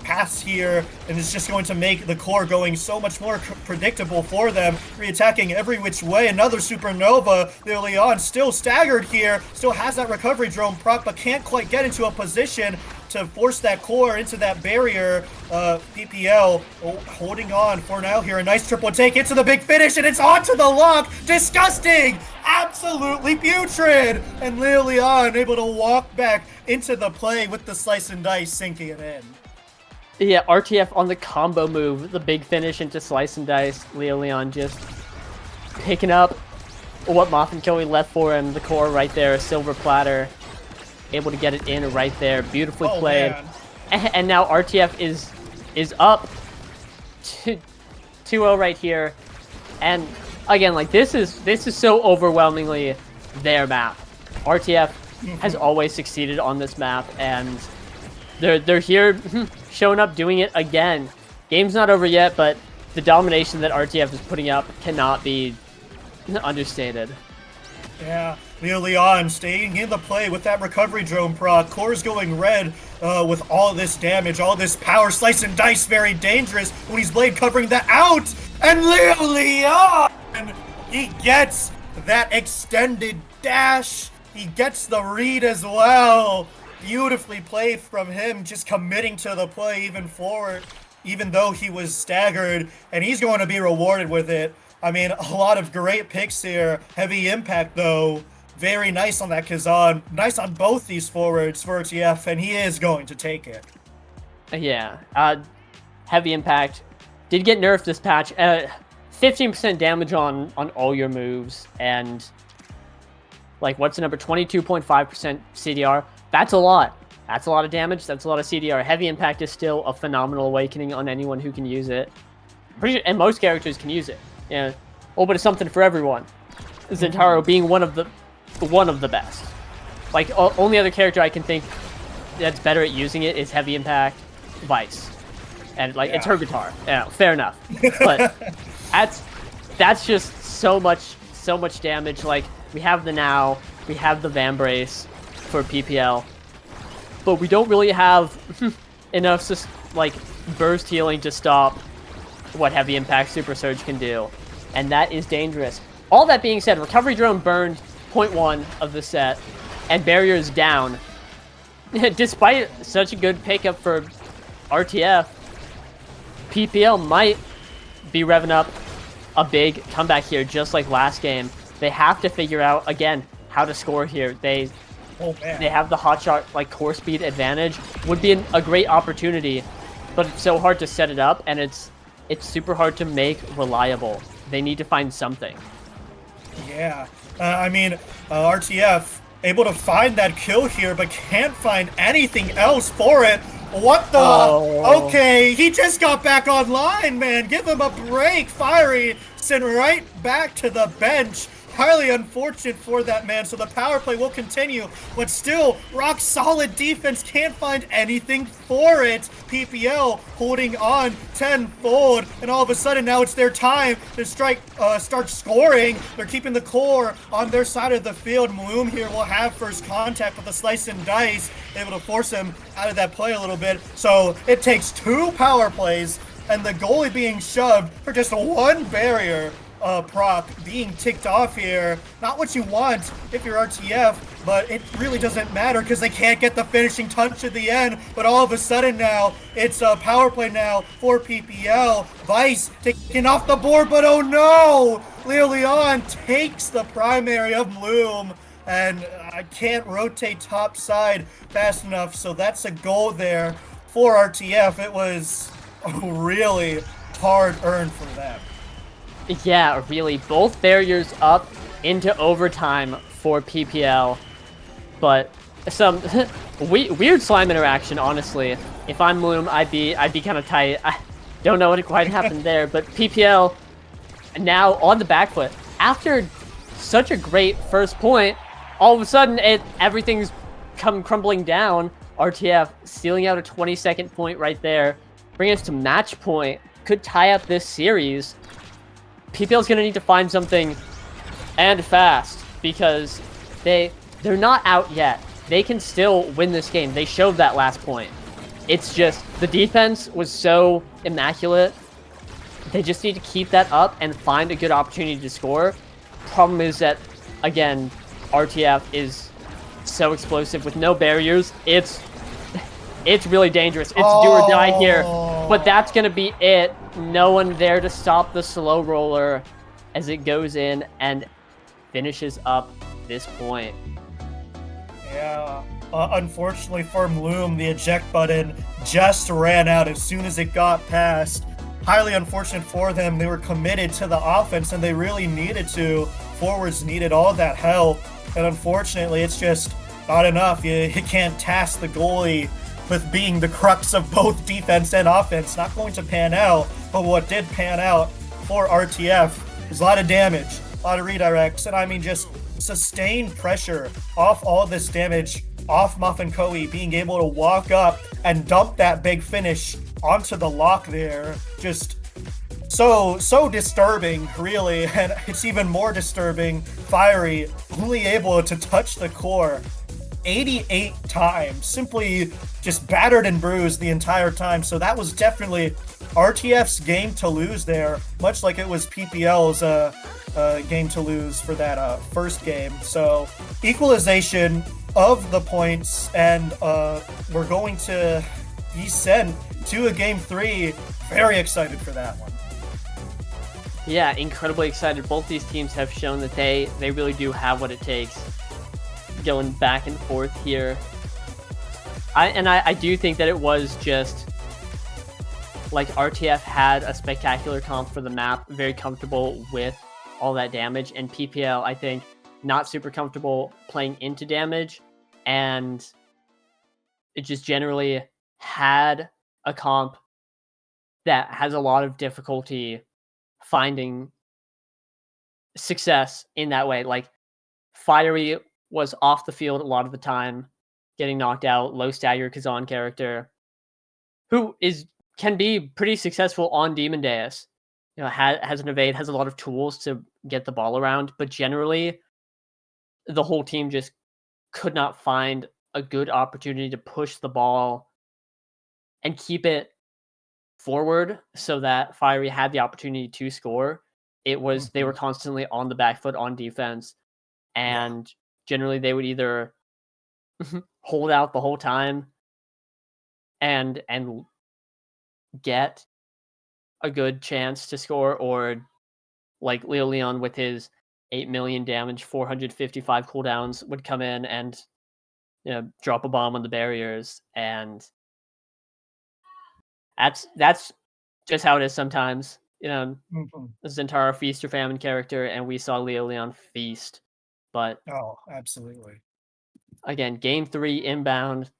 B: pass here, and it's just going to make the core going so much more predictable for them. Reattacking every which way. Another Supernova. LeoLeon still staggered here, still has that recovery drone proc, but can't quite get into a position to force that core into that barrier. PPL holding on for now here. A nice triple take into the big finish, and it's onto the lock. Disgusting! Absolutely putrid! And LeoLeon able to walk back into the play with the slice and dice, sinking it in.
A: Yeah, RTF on the combo move, the big finish into slice and dice. LeoLeon just picking up what Moth and Joey left for him. The core right there, a silver platter. Able to get it in right there. Beautifully played. And now RTF is up 2-0 right here. And again, like this is so overwhelmingly their map. RTF has always succeeded on this map, and they're here showing up doing it again. Game's not over yet, but the domination that RTF is putting up cannot be understated.
B: Yeah, LeoLeon staying in the play with that recovery drone proc. Core's going red with all this damage, all this power. Slice and dice, very dangerous when he's Blade covering that out. And LeoLeon, he gets that extended dash. He gets the read as well. Beautifully played from him, just committing to the play even forward, even though he was staggered, and he's going to be rewarded with it. I mean, a lot of great picks here. Heavy impact, though. Very nice on that Kazan. Nice on both these forwards for RTF, and he is going to take it.
A: Yeah. Heavy impact. Did get nerfed this patch. 15% damage on all your moves, and like, what's the number? 22.5% CDR. That's a lot. That's a lot of damage. That's a lot of CDR. Heavy impact is still a phenomenal awakening on anyone who can use it. Pretty sure, and most characters can use it. Yeah, a little bit of something for everyone. Zentaro being one of the best. Like, only other character I can think that's better at using it is Heavy Impact, Vice, and like it's her guitar. Yeah, fair enough. But that's just so much damage. Like, we have the Now, we have the Vambrace for PPL, but we don't really have enough like burst healing to stop what Heavy Impact Super Surge can do, and that is dangerous. All that being said, Recovery Drone burned 0.1 of the set, and Barrier is down. Despite such a good pickup for RTF, PPL might be revving up a big comeback here, just like last game. They have to figure out, again, how to score here. They have the hotshot, like, core speed advantage. Would be a great opportunity, but it's so hard to set it up, and it's super hard to make reliable. They need to find something.
B: Yeah, I mean, RTF able to find that kill here, but can't find anything else for it. What the? Oh. Okay, he just got back online, man. Give him a break. Fiery sent right back to the bench. Highly unfortunate for that man, so the power play will continue, but still, rock solid defense, can't find anything for it. PPL holding on tenfold, and all of a sudden now it's their time to start scoring. They're keeping the core on their side of the field. Bloom here will have first contact with the slice and dice. able to force him out of that play a little bit. So it takes 2 power plays and the goalie being shoved for just 1 barrier proc being ticked off here. Not what you want if you're RTF, but it really doesn't matter because they can't get the finishing touch at the end. But all of a sudden now, it's a power play now for PPL. Vice taken off the board, but oh no! LeoLeon takes the primary of Bloom, and I can't rotate top side fast enough, so that's a goal there for RTF. It was really hard earned for them.
A: Yeah, really. Both barriers up into overtime for PPL. But some weird slime interaction, honestly. If I'm Loom, I'd be kind of tight. I don't know what quite happened there, but PPL now on the back foot. After such a great first point, all of a sudden everything's come crumbling down. RTF stealing out a 20-second point right there, bringing us to match point. Could tie up this series. PPL's going to need to find something, and fast, because they're not out yet. They can still win this game. They showed that last point. It's just the defense was so immaculate. They just need to keep that up and find a good opportunity to score. Problem is that, again, RTF is so explosive with no barriers. It's really dangerous. It's do or die here. But that's going to be it. No one there to stop the slow roller as it goes in and finishes up this point.
B: Yeah. Unfortunately for Bloom, the eject button just ran out as soon as it got past. Highly unfortunate for them. They were committed to the offense and they really needed to. Forwards needed all that help. And unfortunately, it's just not enough. You can't task the goalie with being the crux of both defense and offense. Not going to pan out, but what did pan out for RTF was a lot of damage, a lot of redirects, and I mean just sustained pressure off all this damage off Muffin Koei being able to walk up and dump that big finish onto the lock there. Just so disturbing, really, and it's even more disturbing. Fiery only able to touch the core 88 times, simply just battered and bruised the entire time. So that was definitely RTF's game to lose there, much like it was PPL's game to lose for that first game. So equalization of the points, and we're going to be sent to a game 3. Very excited for that one.
A: Yeah, incredibly excited. Both these teams have shown that they really do have what it takes. Going back and forth here. I do think that it was just like RTF had a spectacular comp for the map, very comfortable with all that damage, and PPL, I think, not super comfortable playing into damage, and it just generally had a comp that has a lot of difficulty finding success in that way. Like, Fiery was off the field a lot of the time, getting knocked out. Low stagger Kazan character, who can be pretty successful on Demon Deus. You know, has an evade, has a lot of tools to get the ball around, but generally, the whole team just could not find a good opportunity to push the ball and keep it forward so that Fiery had the opportunity to score. It was they were constantly on the back foot on defense, and generally they would either hold out the whole time and get a good chance to score, or like LeoLeon with his 8 million damage, 455 cooldowns would come in and, you know, drop a bomb on the barriers, and that's just how it is sometimes. You know, Zentara feast or famine character, and we saw LeoLeon feast. But
B: Absolutely.
A: Again, game 3 inbound.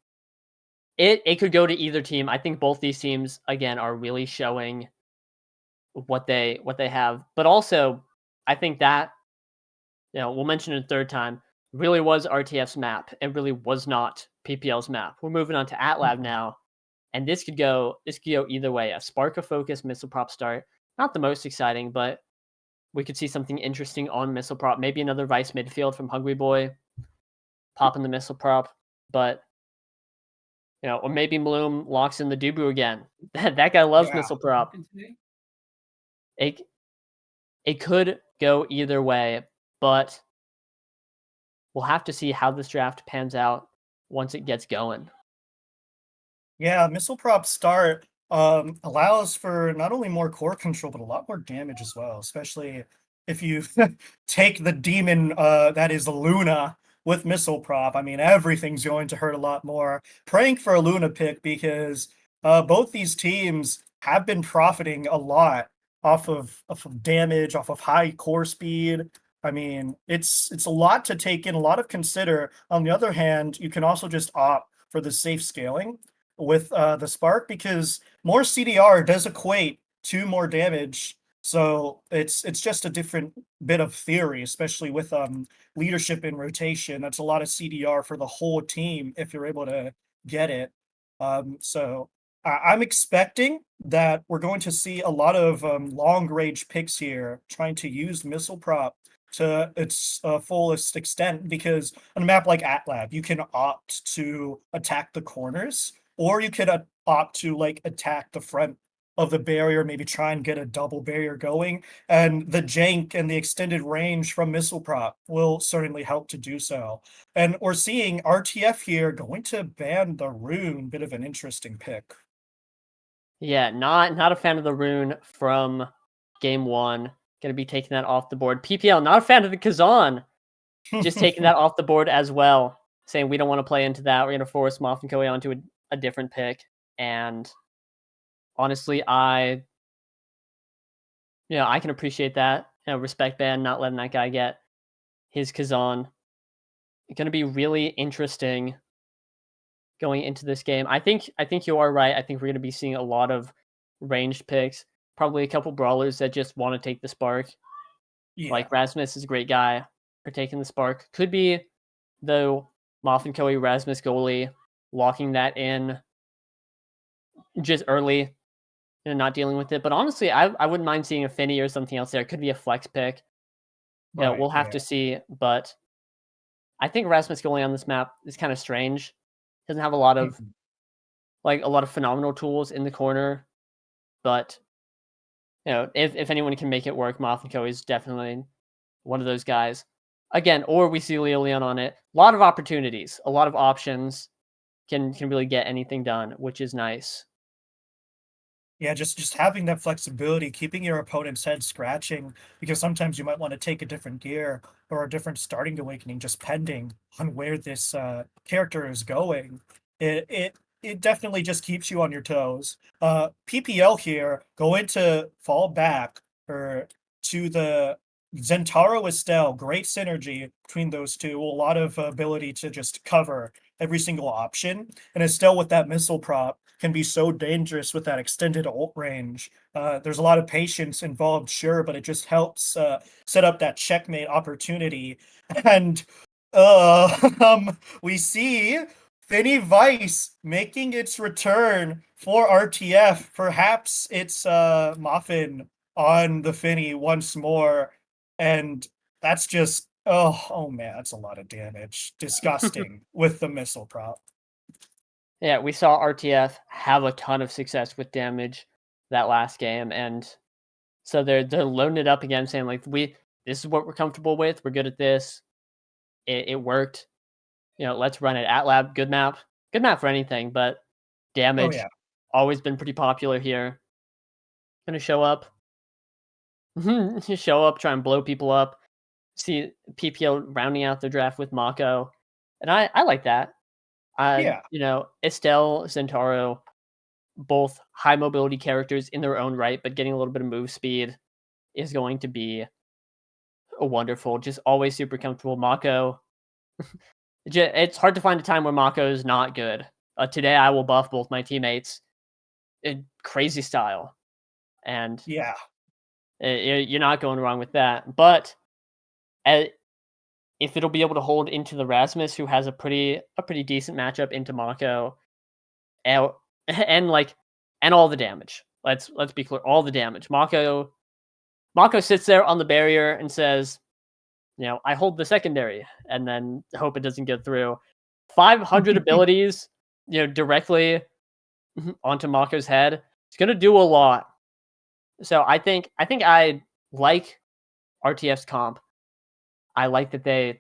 A: It could go to either team. I think both these teams again are really showing what they have. But also, I think that, you know, we'll mention it a third time, really was RTF's map. It really was not PPL's map. We're moving on to AtLab now, and this could go either way. A Spark of Focus missile prop start, not the most exciting, but we could see something interesting on missile prop. Maybe another Vice midfield from Hungry Boy popping the missile prop, but or maybe Bloom locks in the Dubu again. That guy loves
B: Yeah.
A: missile prop. It it could go either way, but we'll have to see how this draft pans out once it gets going.
B: Yeah, missile prop start allows for not only more core control, but a lot more damage as well, especially if you take the demon that is Luna with missile prop. I mean, everything's going to hurt a lot more. Praying for a Luna pick because both these teams have been profiting a lot off of damage, off of high core speed. I mean, it's a lot to take in, a lot of consider. On the other hand, you can also just opt for the safe scaling with the spark because more CDR does equate to more damage. So it's just a different bit of theory, especially with leadership in rotation. That's a lot of CDR for the whole team if you're able to get it. So I'm expecting that we're going to see a lot of long range picks here, trying to use missile prop to its fullest extent because on a map like AtLab, you can opt to attack the corners or you could opt to like attack the front of the barrier, maybe try and get a double barrier going. And the jank and the extended range from missile prop will certainly help to do so. And we're seeing RTF here going to ban the rune, bit of an interesting pick.
A: Yeah, not a fan of the rune from game one. Gonna be taking that off the board. PPL, not a fan of the Kazan. Just taking that off the board as well. Saying we don't want to play into that. We're gonna force Moth and Koei onto a different pick. And honestly, I can appreciate that. Respect ban, not letting that guy get his Kazan. It's gonna be really interesting going into this game. I think you are right. I think we're gonna be seeing a lot of ranged picks. Probably a couple brawlers that just want to take the spark.
B: Yeah.
A: Like Rasmus is a great guy for taking the spark. Could be though Moth and Koei Rasmus goalie locking that in just early and not dealing with it. But honestly, I wouldn't mind seeing a Finny or something else there. It could be a flex pick.
B: Right.
A: We'll have
B: Yeah.
A: to see. But I think Rasmus goalie on this map is kind of strange. Doesn't have
B: Mhm.
A: a lot of phenomenal tools in the corner, but if anyone can make it work, Moth and Koei is definitely one of those guys. Again, or we see LeoLeon on it. A lot of opportunities, a lot of options can really get anything done, which is nice.
B: Yeah, just having that flexibility, keeping your opponent's head scratching, because sometimes you might want to take a different gear or a different starting awakening, just pending on where this character is going. It definitely just keeps you on your toes. PPL here going to fall back or to the Zentaro Estelle, great synergy between those two, a lot of ability to just cover every single option, and Estelle with that missile prop can be so dangerous with that extended ult range. There's a lot of patience involved, sure, but it just helps set up that checkmate opportunity. And we see Finny Vice making its return for RTF. Perhaps it's Muffin on the Finny once more. And that's just, oh man, that's a lot of damage. Disgusting with the missile prop.
A: Yeah, we saw RTF have a ton of success with damage that last game, and so they're loading it up again, saying like this is what we're comfortable with. We're good at this. It worked. Let's run it at lab. Good map for anything, but
B: Oh
A: damage
B: yeah.
A: always been pretty popular here. Gonna show up, show up, try and blow people up. See PPL rounding out their draft with Mako, and I like that.
B: Yeah.
A: Estelle, Centauro, both high mobility characters in their own right, but getting a little bit of move speed is going to be a wonderful. Just always super comfortable. Mako, it's hard to find a time where Mako is not good. Today, I will buff both my teammates in crazy style, and
B: Yeah.
A: you're not going wrong with that. But uh, if it'll be able to hold into the Rasmus, who has a pretty decent matchup into Mako, and, and like and all the damage. Let's be clear, all the damage. Mako sits there on the barrier and says, I hold the secondary, and then hope it doesn't get through. 500 abilities directly onto Mako's head, it's gonna do a lot. So I think I like RTF's comp. I like that they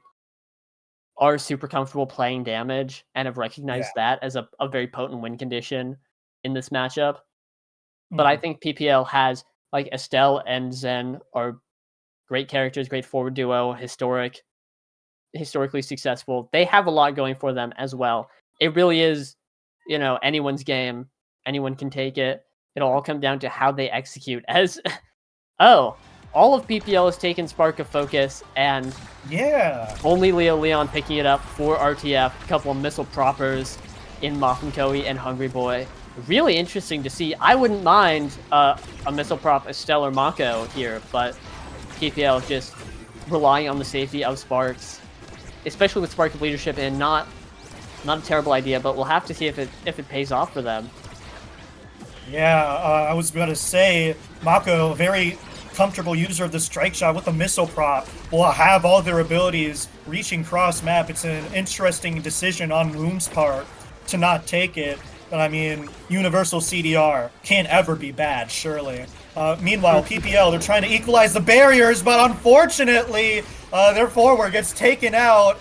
A: are super comfortable playing damage and have recognized that as a very potent win condition in this matchup. But I think PPL has, like, Estelle and Zen are great characters, great forward duo, historically successful. They have a lot going for them as well. It really is, anyone's game. Anyone can take it. It'll all come down to how they execute. As all of PPL has taken Spark of Focus, and only LeoLeon picking it up for RTF. A couple of missile propers in Muffin Koei and Hungry Boy. Really interesting to see. I wouldn't mind a missile prop Estelle or Mako here, but PPL just relying on the safety of Sparks, especially with Spark of Leadership, and not a terrible idea, but we'll have to see if it pays off for them.
B: Yeah, I was going to say, Mako, a very comfortable user of the strike shot with the missile prop, will have all their abilities reaching cross map. It's an interesting decision on Loom's part to not take it. But I mean, universal CDR can't ever be bad, surely. Meanwhile, PPL, they're trying to equalize the barriers, but unfortunately, their forward gets taken out.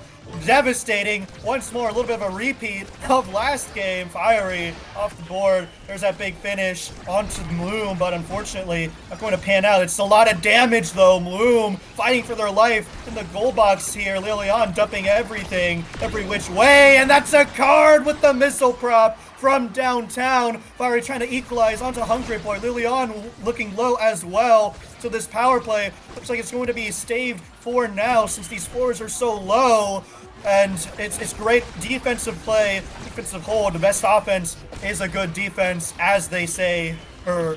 B: Devastating. Once more, a little bit of a repeat of last game. Fiery off the board. There's that big finish onto Bloom, but unfortunately, not going to pan out. It's a lot of damage, though. Bloom fighting for their life in the goal box here. LeoLeon dumping everything, every which way, and that's a card with the missile prop from downtown. Fiery trying to equalize onto Hungry Boy. LeoLeon looking low as well. So this power play looks like it's going to be staved for now, since these floors are so low. And it's great defensive play, defensive hold. The best offense is a good defense, as they say. Or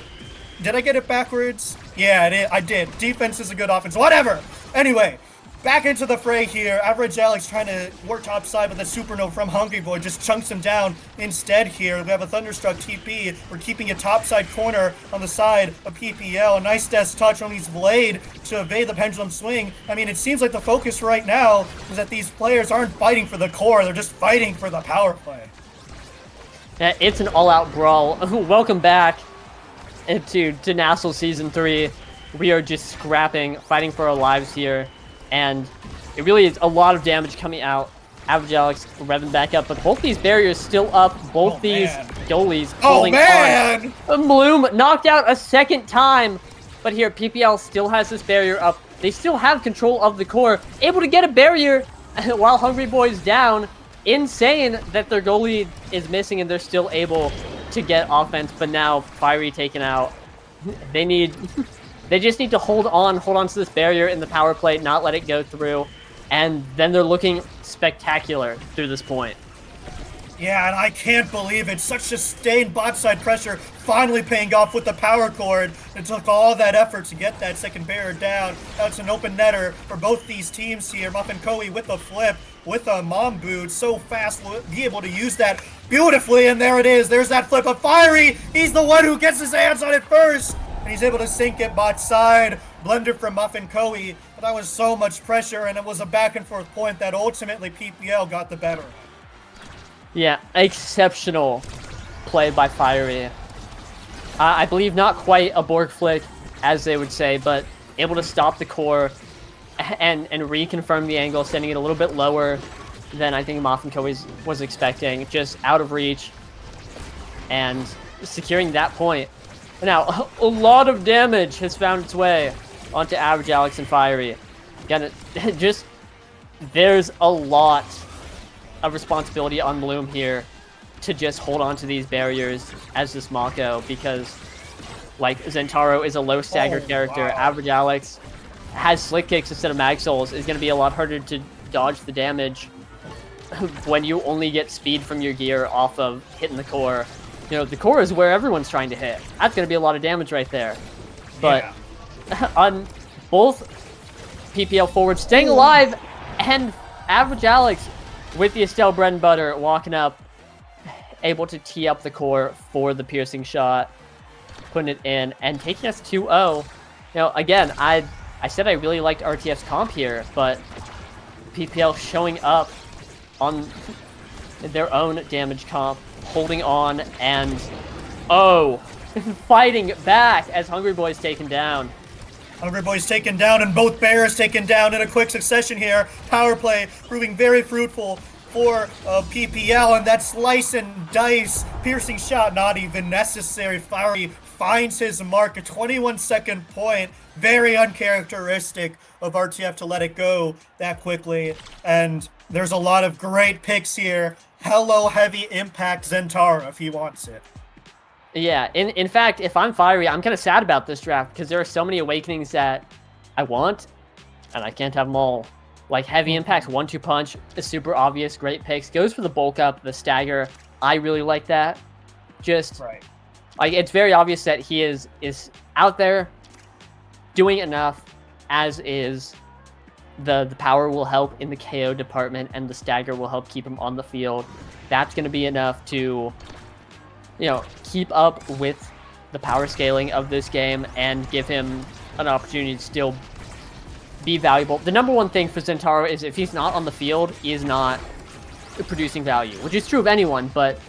B: did I get it backwards? Yeah, I did. Defense is a good offense. Whatever. Anyway, back into the fray here. Average Alex trying to work topside with a supernova from Hungry Boy. Just chunks him down instead here. We have a Thunderstruck TP. We're keeping a topside corner on the side of PPL. A nice death touch on his blade to evade the pendulum swing. I mean, it seems like the focus right now is that these players aren't fighting for the core. They're just fighting for the power play.
A: It's an all-out brawl. Welcome back to NASL Season 3. We are just scrapping, fighting for our lives here. And it really is a lot of damage coming out. Average Alex revving back up, but both these barriers still up. Both these goalies pulling on. Bloom knocked out a second time, but here PPL still has this barrier up. They still have control of the core, able to get a barrier while Hungry Boy's down. Insane that their goalie is missing and they're still able to get offense, but now Fiery taken out. They just need to hold on to this barrier in the power play, not let it go through, and then they're looking spectacular through this point.
B: Yeah, and I can't believe it. Such sustained bot side pressure finally paying off with the power cord. It took all that effort to get that second barrier down. That's an open netter for both these teams here. Muffin Koei with a flip, with a mom boot. So fast, will be able to use that beautifully, and there it is. There's that flip of Fiery. He's the one who gets his hands on it first. And he's able to sink it bot side. Blender from Muffin Koei. But that was so much pressure, and it was a back and forth point that ultimately PPL got the better.
A: Yeah, exceptional play by Fiery. I believe not quite a Borg flick, as they would say, but able to stop the core and reconfirm the angle, sending it a little bit lower than I think Muffin Koei was expecting. Just out of reach and securing that point. Now, a lot of damage has found its way onto Average Alex and Fiery. Again, there's a lot of responsibility on Bloom here to just hold on to these barriers as this Mako, because, like, Zentaro is a low stagger character. Wow. Average Alex has slick kicks instead of mag souls. It's going to be a lot harder to dodge the damage when you only get speed from your gear off of hitting the core. You know, the core is where everyone's trying to hit. That's going to be a lot of damage right there. But on both PPL forwards staying alive, and Average Alex with the Estelle bread and butter walking up, able to tee up the core for the piercing shot, putting it in, and taking us 2-0. You know, again, I said I really liked RTF's comp here, but PPL showing up on their own damage comp holding on, and oh, fighting back as Hungry Boy's taken down.
B: Hungry Boy's taken down, and both bears taken down in a quick succession here. Power play proving very fruitful for PPL, and that slice and dice piercing shot not even necessary. Fiery finds his mark, a 21-second point. Very uncharacteristic of RTF to let it go that quickly. And there's a lot of great picks here. Hello, heavy impact Zentara if he wants it.
A: Yeah, in fact, if I'm Fiery, I'm kind of sad about this draft because there are so many awakenings that I want, and I can't have them all. Like heavy impact, 1-2 punch is super obvious, great picks. Goes for the bulk up, the stagger. I really like that. Just like it's very obvious that he is out there doing enough, as is the power will help in the KO department, and the stagger will help keep him on the field. That's going to be enough to, you know, keep up with the power scaling of this game and give him an opportunity to still be valuable. The number one thing for Zentaro is if he's not on the field, he is not producing value, which is true of anyone, but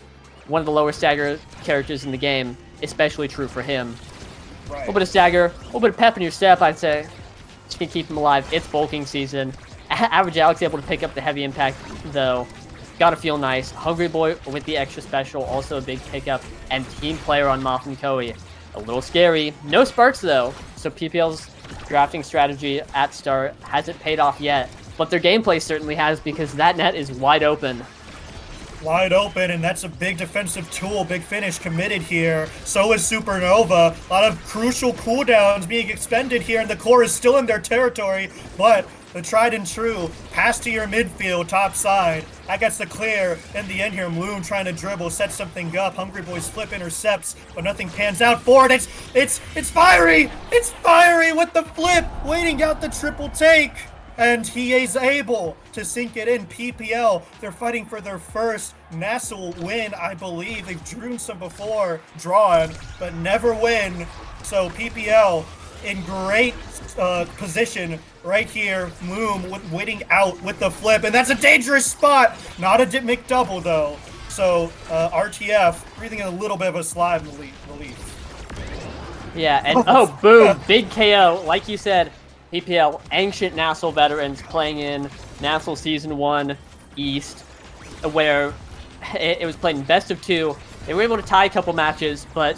A: one of the lower stagger characters in the game, especially true for him. A little bit of stagger, a little bit of pep in your step, I'd say. Just can keep him alive. It's bulking season. Average Alex able to pick up the heavy impact, though. Gotta feel nice. Hungry Boy with the extra special, also a big pickup. And team player on Moth and Koei. A little scary. No sparks, though. So PPL's drafting strategy at start hasn't paid off yet. But their gameplay certainly has, because that net is wide open.
B: Wide open, and that's a big defensive tool. Big finish committed here. So is Supernova. A lot of crucial cooldowns being expended here, and the core is still in their territory, but the tried and true pass to your midfield, top side. That gets the clear in the end here. Bloom trying to dribble, set something up. Hungry Boy's flip intercepts, but nothing pans out for it. It's Fiery! It's Fiery with the flip, waiting out the triple take. And he is able to sink it in. PPL, they're fighting for their first NASL win, I believe. They've drawn some before, but never win. So PPL in great position right here. Moom waiting out with the flip, and that's a dangerous spot. Not a McDouble though. So RTF breathing in a little bit of a sigh of relief.
A: Yeah, and oh boom, big KO. Like you said, PPL, ancient NASL veterans playing in NASL Season 1 East, where it was played in best of 2. They were able to tie a couple matches, but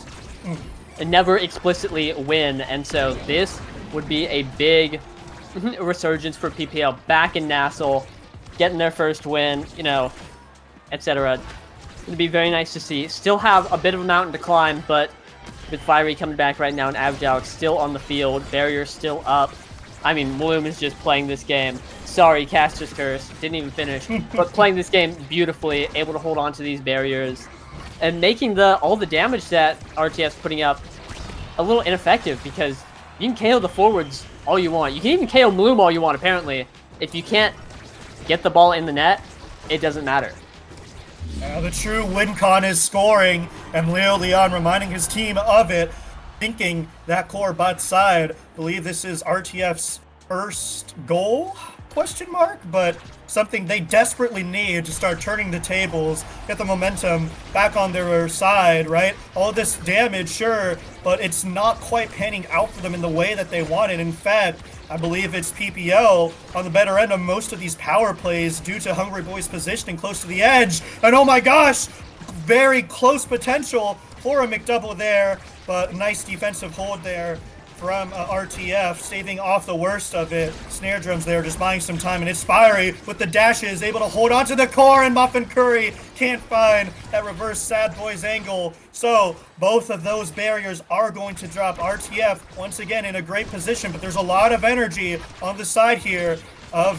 A: never explicitly win, and so this would be a big resurgence for PPL back in NASL, getting their first win, you know, etc. It'd be very nice to see. Still have a bit of a mountain to climb, but with Fiery coming back right now and Avjalik still on the field, barrier still up. I mean, Bloom is just playing this game. Sorry, Caster's Curse. Didn't even finish. But playing this game beautifully, able to hold on to these barriers, and making all the damage that RTF's putting up a little ineffective, because you can KO the forwards all you want. You can even KO Bloom all you want, apparently. If you can't get the ball in the net, it doesn't matter.
B: Now the true win con is scoring, and LeoLeon reminding his team of it. Thinking that core bot side, believe this is RTF's first goal, question mark, but something they desperately need to start turning the tables, get the momentum back on their side, right? All this damage, sure, but it's not quite panning out for them in the way that they wanted. In fact, I believe it's PPL on the better end of most of these power plays due to Hungry Boy's positioning close to the edge. And oh my gosh, very close potential for a McDouble there. But nice defensive hold there from RTF, saving off the worst of it. Snare drums there, just buying some time, and it's Fiery with the dashes, able to hold on to the core, and Muffin Curry can't find that reverse Sad Boys angle. So both of those barriers are going to drop. RTF, once again, in a great position, but there's a lot of energy on the side here of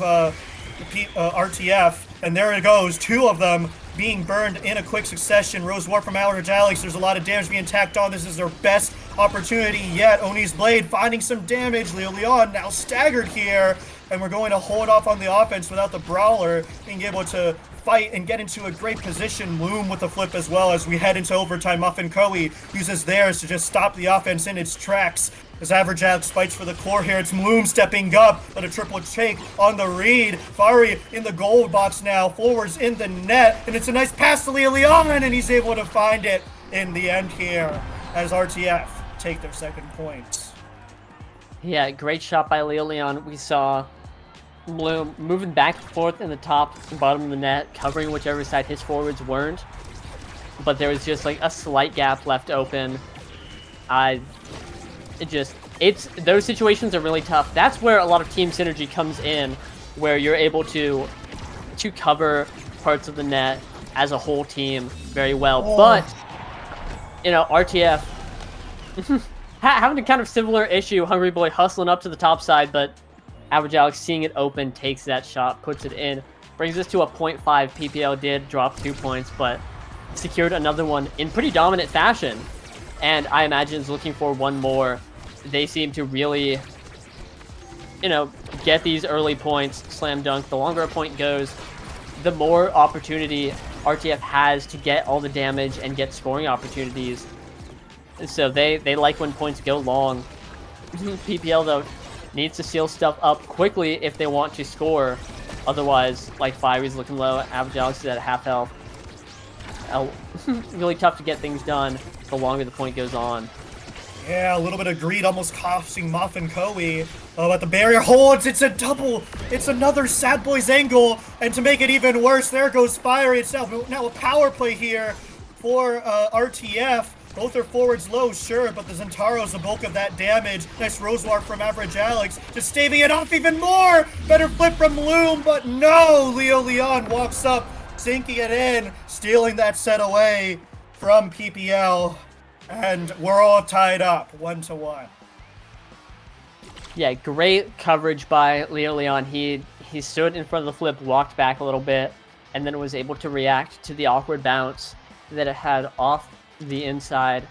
B: RTF, and there it goes, 2 of them being burned in a quick succession. Rose War from Average Alex. There's a lot of damage being tacked on. This is their best opportunity yet. Oni's Blade finding some damage. LeoLeon now staggered here, and we're going to hold off on the offense without the Brawler being able to fight and get into a great position. Loom with the flip as well as we head into overtime. Muffin Koei uses theirs to just stop the offense in its tracks. As Average Alex fights for the core here, it's Bloom stepping up, but a triple take on the read. Fiery in the gold box now, forwards in the net, and it's a nice pass to LeoLeon, and he's able to find it in the end here as RTF take their second points.
A: Yeah, great shot by LeoLeon. We saw Bloom moving back and forth in the top and bottom of the net, covering whichever side his forwards weren't. But there was just like a slight gap left open. Those situations are really tough. That's where a lot of team synergy comes in, where you're able to cover parts of the net as a whole team very well. Oh. But you know, RTF having a kind of similar issue. Hungry Boy hustling up to the top side, but Average Alex seeing it open, takes that shot, puts it in, brings us to a 0.5. PPL did drop 2 points, but secured another one in pretty dominant fashion. And I imagine is looking for one more. They seem to really, you know, get these early points, slam dunk. The longer a point goes, the more opportunity RTF has to get all the damage and get scoring opportunities. So they like when points go long. PPL, though, needs to seal stuff up quickly if they want to score. Otherwise, like Fiery's looking low, Average Alex is at half health. Really tough to get things done the longer the point goes on.
B: Yeah, a little bit of greed almost costing Moff and Koei. But the barrier holds. It's a double. It's another Sad Boys angle. And to make it even worse, there goes Fiery itself. Now a power play here for RTF. Both are forwards low, sure, but the Zentaro's the bulk of that damage. Nice Rosewarp from Average Alex, just staving it off even more. Better flip from Loom, but no. LeoLeon walks up, sinking it in, stealing that set away from PPL. And we're all tied up, 1-1.
A: Yeah, great coverage by LeoLeon. He stood in front of the flip, walked back a little bit, and then was able to react to the awkward bounce that it had off the inside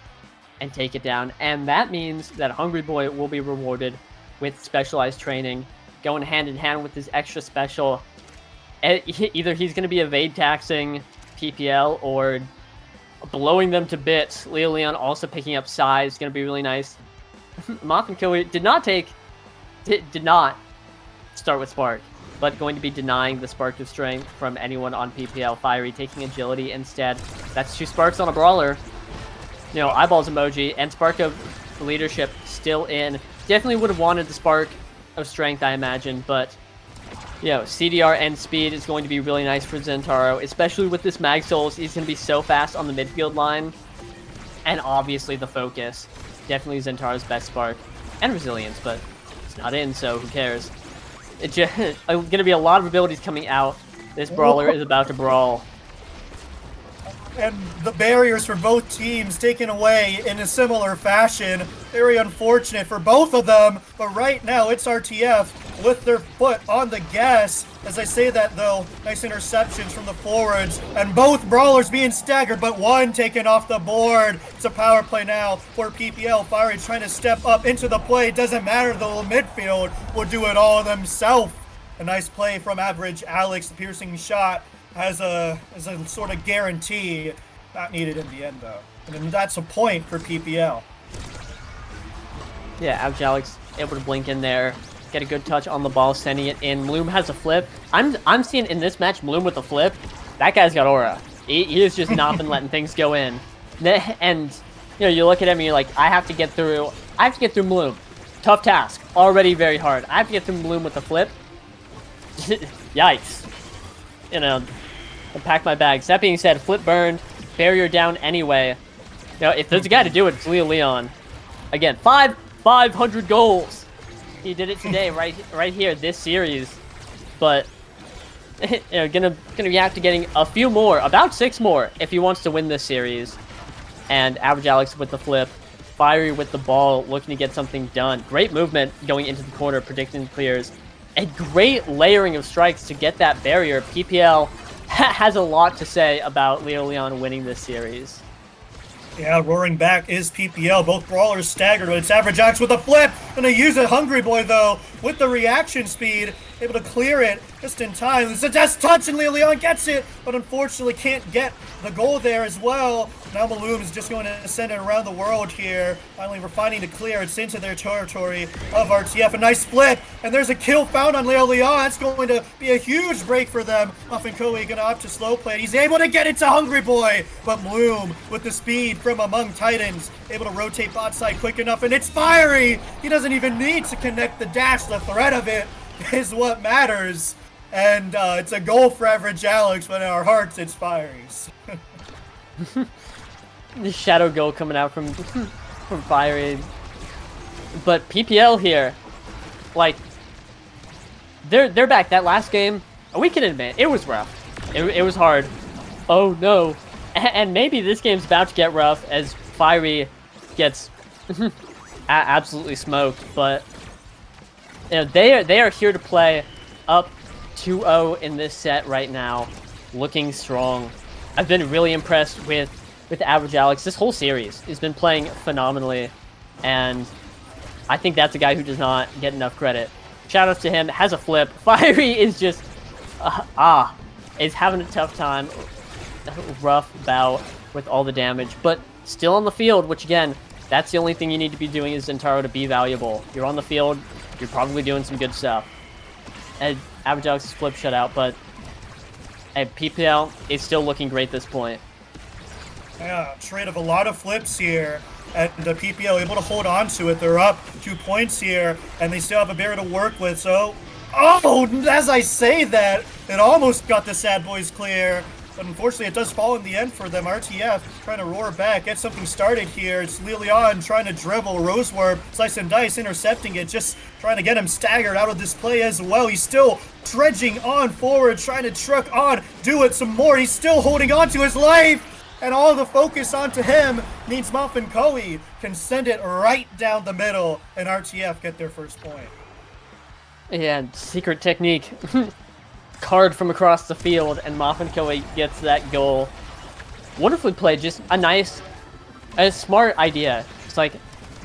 A: and take it down. And that means that Hungry Boy will be rewarded with specialized training, going hand in hand with his extra special. Either he's going to be evade taxing PPL or blowing them to bits. LeoLeon also picking up size, going to be really nice. Moff and Koei did not start with Spark, but going to be denying the Spark of Strength from anyone on PPL. Fiery taking Agility instead. That's 2 Sparks on a Brawler. You know, eyeballs emoji, and Spark of Leadership still in. Definitely would have wanted the Spark of Strength, I imagine, but you know, CDR and speed is going to be really nice for Zentaro, especially with this Mag Souls. He's going to be so fast on the midfield line, and obviously the focus. Definitely Zentaro's best Spark, and Resilience, but it's not in, so who cares? It's just going to be a lot of abilities coming out. This Brawler is about to brawl.
B: And the barriers for both teams taken away in a similar fashion. Very unfortunate for both of them, but right now it's RTF with their foot on the gas. As I say that though, nice interceptions from the forwards, and both Brawlers being staggered, but one taken off the board. It's a power play now for PPL. Fiery trying to step up into the play. Doesn't matter, the midfield will do it all themselves. A nice play from Average Alex, the piercing shot. As a sort of guarantee, not needed in the end though. And then that's a point for PPL.
A: Yeah, Average Alex able to blink in there, get a good touch on the ball, sending it in. Bloom has a flip. I'm seeing in this match Bloom with a flip. That guy's got aura. He has just not been letting things go in. And you know, you look at him and you're like, I have to get through Bloom. Tough task. Already very hard. I have to get through Bloom with a flip. Yikes. You know, I'll pack my bags. That being said, flip burned, barrier down anyway. You know, if there's a guy to do it, it's LeoLeon. Again, 500 goals. He did it today, right here, this series. But you know, gonna react to getting a few more, about 6 more, if he wants to win this series. And Average Alex with the flip, Fiery with the ball, looking to get something done. Great movement going into the corner, predicting clears. A great layering of strikes to get that barrier. PPL has a lot to say about LeoLeon winning this series.
B: Yeah, roaring back is PPL. Both Brawlers staggered, but it's Average Alex with a flip. Gonna use it. Hungry Boy, though, with the reaction speed, able to clear it just in time. It's a test touch, and LeoLeon gets it, but unfortunately can't get the goal there as well. Now Maloom is just going to send it around the world here. Finally, we're finding to clear. It's into their territory of RTF. A nice flip, and there's a kill found on LeoLeon. It's going to be a huge break for them. Muffin Koei going to opt to slow play. He's able to get it to Hungry Boy, but Maloom with the speed from among Titans, able to rotate bot side quick enough, and it's Fiery. He doesn't even need to connect the dash. The threat of it is what matters. And it's a goal for Average Alex, but in our hearts, it's Fiery's.
A: The shadow goal coming out from Fiery. But PPL here, like, they're back. That last game, we can admit, it was rough. It was hard. Oh, no. And maybe this game's about to get rough as Fiery gets absolutely smoked. But, you know, they are here to play up 2-0 in this set right now, looking strong. I've been really impressed with Average Alex. This whole series has been playing phenomenally, and I think that's a guy who does not get enough credit. Shout out to him. Has a flip. Fiery is just is having a tough time. Rough bout with all the damage, but still on the field, which again, that's the only thing you need to be doing is Zentaro to be valuable. You're on the field, you're probably doing some good stuff. And Average Alex's flip shut out, but PPL is still looking great at this point.
B: Yeah, trade of a lot of flips here, and the PPL able to hold on to it. They're up 2 points here, and they still have a barrier to work with, so... Oh, as I say that, it almost got the Sad Boys clear, but unfortunately it does fall in the end for them. RTF trying to roar back, get something started here. It's LeoLeon trying to dribble, Rosewarp, Slice and Dice intercepting it, just trying to get him staggered out of this play as well. He's still dredging on forward, trying to truck on, do it some more. He's still holding on to his life, and all the focus onto him means Muffin Koei can send it right down the middle, and RTF get their first point.
A: Yeah, secret technique. Card from across the field, and Muffin Koei gets that goal. Wonderfully played, just a smart idea. It's like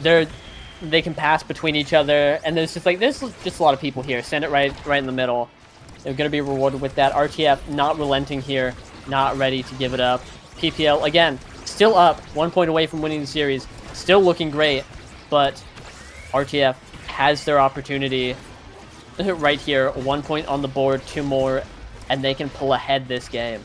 A: they can pass between each other, and there's just a lot of people here. Send it right in the middle. They're gonna be rewarded with that. RTF not relenting here, not ready to give it up. PPL again, still up, 1 point away from winning the series, still looking great, but RTF has their opportunity right here. 1 point on the board, 2 more, and they can pull ahead this game.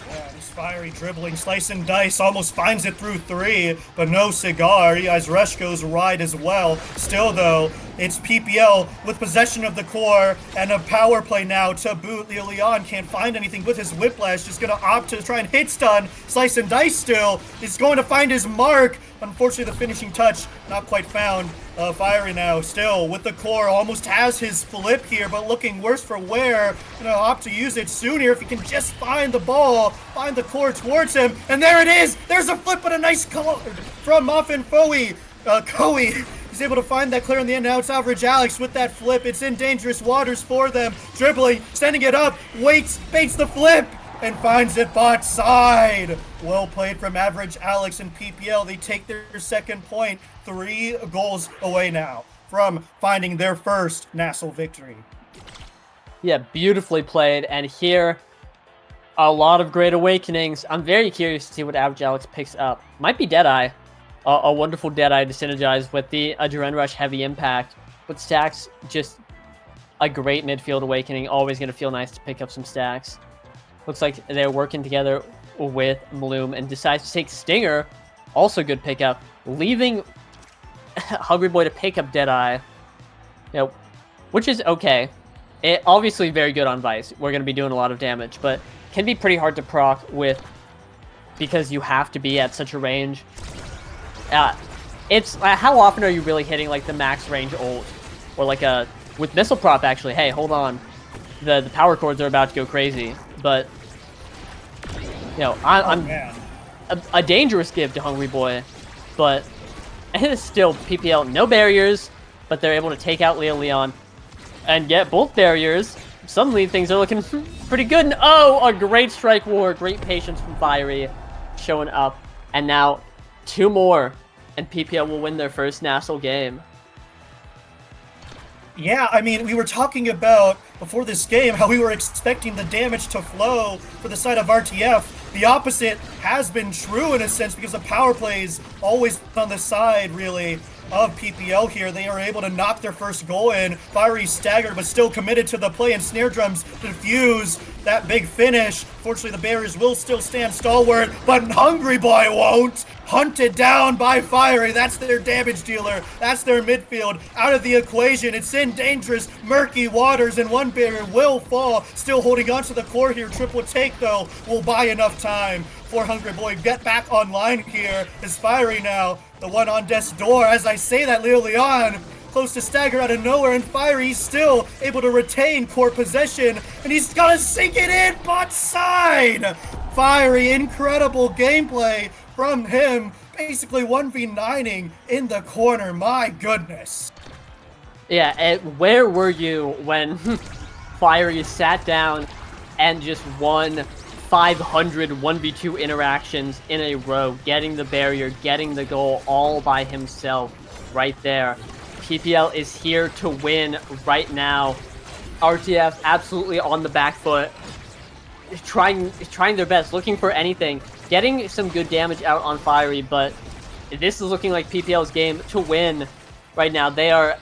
B: Yeah, this Fiery dribbling, Slice and Dice almost finds it through 3, but no cigar. As Rush goes wide as well. Still though, it's PPL with possession of the core and a power play now to boot. LeoLeon can't find anything with his Whiplash, just gonna opt to try and hit stun. Slice and Dice still is going to find his mark. Unfortunately, the finishing touch not quite found. Fiery now still with the core, almost has his flip here, but looking worse for wear. Gonna opt to use it soon here if he can just find the ball, find the core towards him, and there it is. There's a flip, but a nice card from Muffin Koei. He's able to find that clear in the end. Now it's Average Alex with that flip. It's in dangerous waters for them. Dribbling, sending it up, waits, baits the flip, and finds it bot side. Well played from Average Alex and PPL. They take their second point, 3 goals away now from finding their first NASL victory.
A: Yeah, beautifully played, and here, a lot of great awakenings. I'm very curious to see what Average Alex picks up. Might be Deadeye. A wonderful Deadeye to synergize with the Adrenaline Rush heavy impact. But stacks, just a great midfield awakening. Always going to feel nice to pick up some stacks. Looks like they're working together with Maloom and decides to take Stinger. Also good pickup. Leaving Hungry Boy to pick up Deadeye. You know, which is okay. It obviously very good on Vice. We're going to be doing a lot of damage, but can be pretty hard to proc with because you have to be at such a range. It's how often are you really hitting like the max range ult or like with missile prop actually? Hey, hold on, the power chords are about to go crazy, but you know I'm a dangerous give to Hungry Boy, but it's still PPL no barriers, but they're able to take out LeoLeon and get both barriers. Suddenly things are looking pretty good. And, oh, a great strike war, great patience from Fiery showing up, and now 2 more, and PPL will win their first NASL game.
B: Yeah, I mean, we were talking about before this game how we were expecting the damage to flow for the side of RTF. The opposite has been true in a sense because the power plays always on the side, really, of PPL here. They are able to knock their first goal in. Fiery staggered, but still committed to the play, and Snare Drums defuse that big finish. Fortunately, the barriers will still stand stalwart, but Hungry Boy won't. Hunted down by Fiery. That's their damage dealer. That's their midfield. Out of the equation. It's in dangerous, murky waters, and one barrier will fall. Still holding on to the core here. Triple take, though, will buy enough time for Hungry Boy. Get back online here. Is Fiery now the one on death's door? As I say that, LeoLeon close to stagger out of nowhere, and Fiery's still able to retain core possession, and he's gotta sink it in bot side. Fiery, incredible gameplay from him, basically 1v9ing in the corner. My goodness.
A: Yeah, and where were you when Fiery sat down and just won 500 1v2 interactions in a row, getting the barrier, getting the goal all by himself right there? PPL is here to win right now. RTF absolutely on the back foot, trying their best, looking for anything, getting some good damage out on Fiery, but this is looking like PPL's game to win right now. They are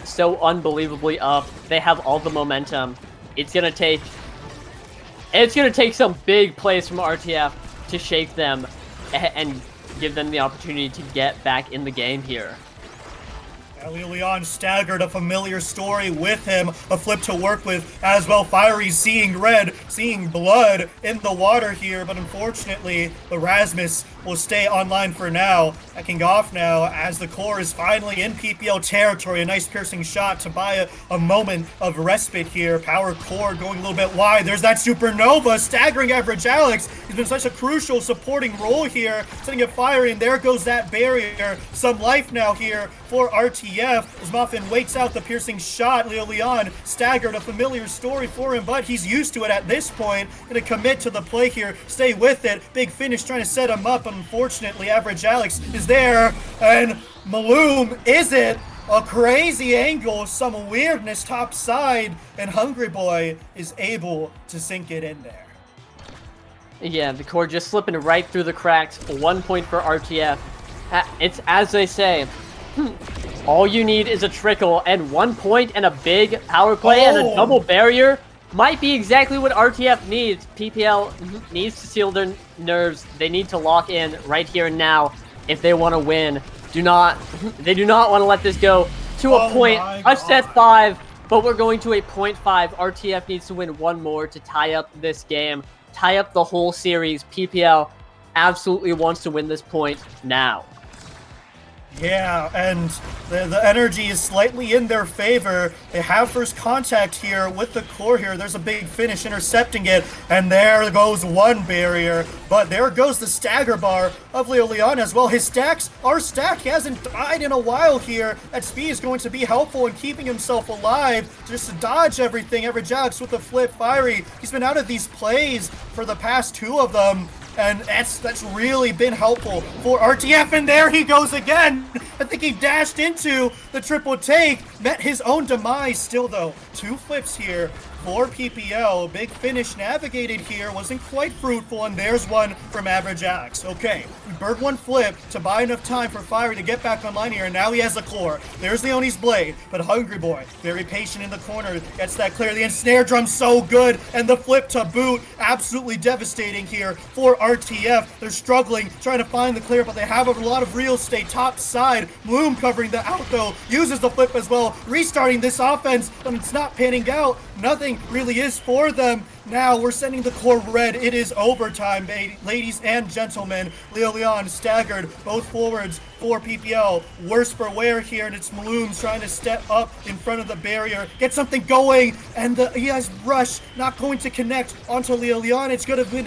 A: so unbelievably up. They have all the momentum. It's gonna take some big plays from RTF to shake them and give them the opportunity to get back in the game here.
B: LeoLeon staggered, a familiar story with him, a flip to work with as well. Fiery seeing red, seeing blood in the water here, but unfortunately the Rasmus will stay online for now. Backing off now as the core is finally in PPL territory. A nice piercing shot to buy a moment of respite here. Power core going a little bit wide. There's that supernova staggering average Alex. He's been such a crucial supporting role here, setting up Fiery, and there goes that barrier. Some life now here for RTF as Muffin waits out the piercing shot. LeoLeon staggered, a familiar story for him, but he's used to it at this point. Gonna commit to the play here, stay with it. Big finish trying to set him up. Unfortunately, average Alex is there, and Maloom is it. A crazy angle, some weirdness top side, and Hungry Boy is able to sink it in there.
A: Yeah, the core just slipping right through the cracks. 1 point for RTF. It's as they say, all you need is a trickle, and 1 point and a big power play and a double barrier might be exactly what RTF needs. PPL needs to seal their nerves. They need to lock in right here and now if they want to win. They do not want to let this go to a point. A set 5, but we're going to a 0.5. RTF needs to win one more to tie up this game, tie up the whole series. PPL absolutely wants to win this point now.
B: Yeah, and the energy is slightly in their favor. They have first contact here with the core here. There's a big finish intercepting it, and there goes one barrier. But there goes the stagger bar of LeoLeon as well. His stacks are stacked. He hasn't died in a while here. That speed is going to be helpful in keeping himself alive, just to dodge everything. Average Alex with the flip. Fiery, he's been out of these plays for the past 2 of them. And that's really been helpful for RTF, and there he goes again. I think he dashed into the triple take, met his own demise still though. 2 flips here for PPL. Big finish navigated here, wasn't quite fruitful, and there's one from average Alex. Okay, we burned 1 flip to buy enough time for Fiery to get back online here, and now he has the core. There's Leonie's blade, but Hungry Boy, very patient in the corner, gets that clear. The ensnare drum so good, and the flip to boot, absolutely devastating here for RTF. They're struggling, trying to find the clear, but they have a lot of real estate top side. Bloom covering the out though, uses the flip as well, restarting this offense, but it's not panning out. Nothing really is for them. Now we're sending the core red. It is overtime, ladies and gentlemen. LeoLeon staggered, both forwards for PPL. Worse for wear here, and it's Maloom trying to step up in front of the barrier, get something going, and he has rush, not going to connect onto LeoLeon. It's going to have been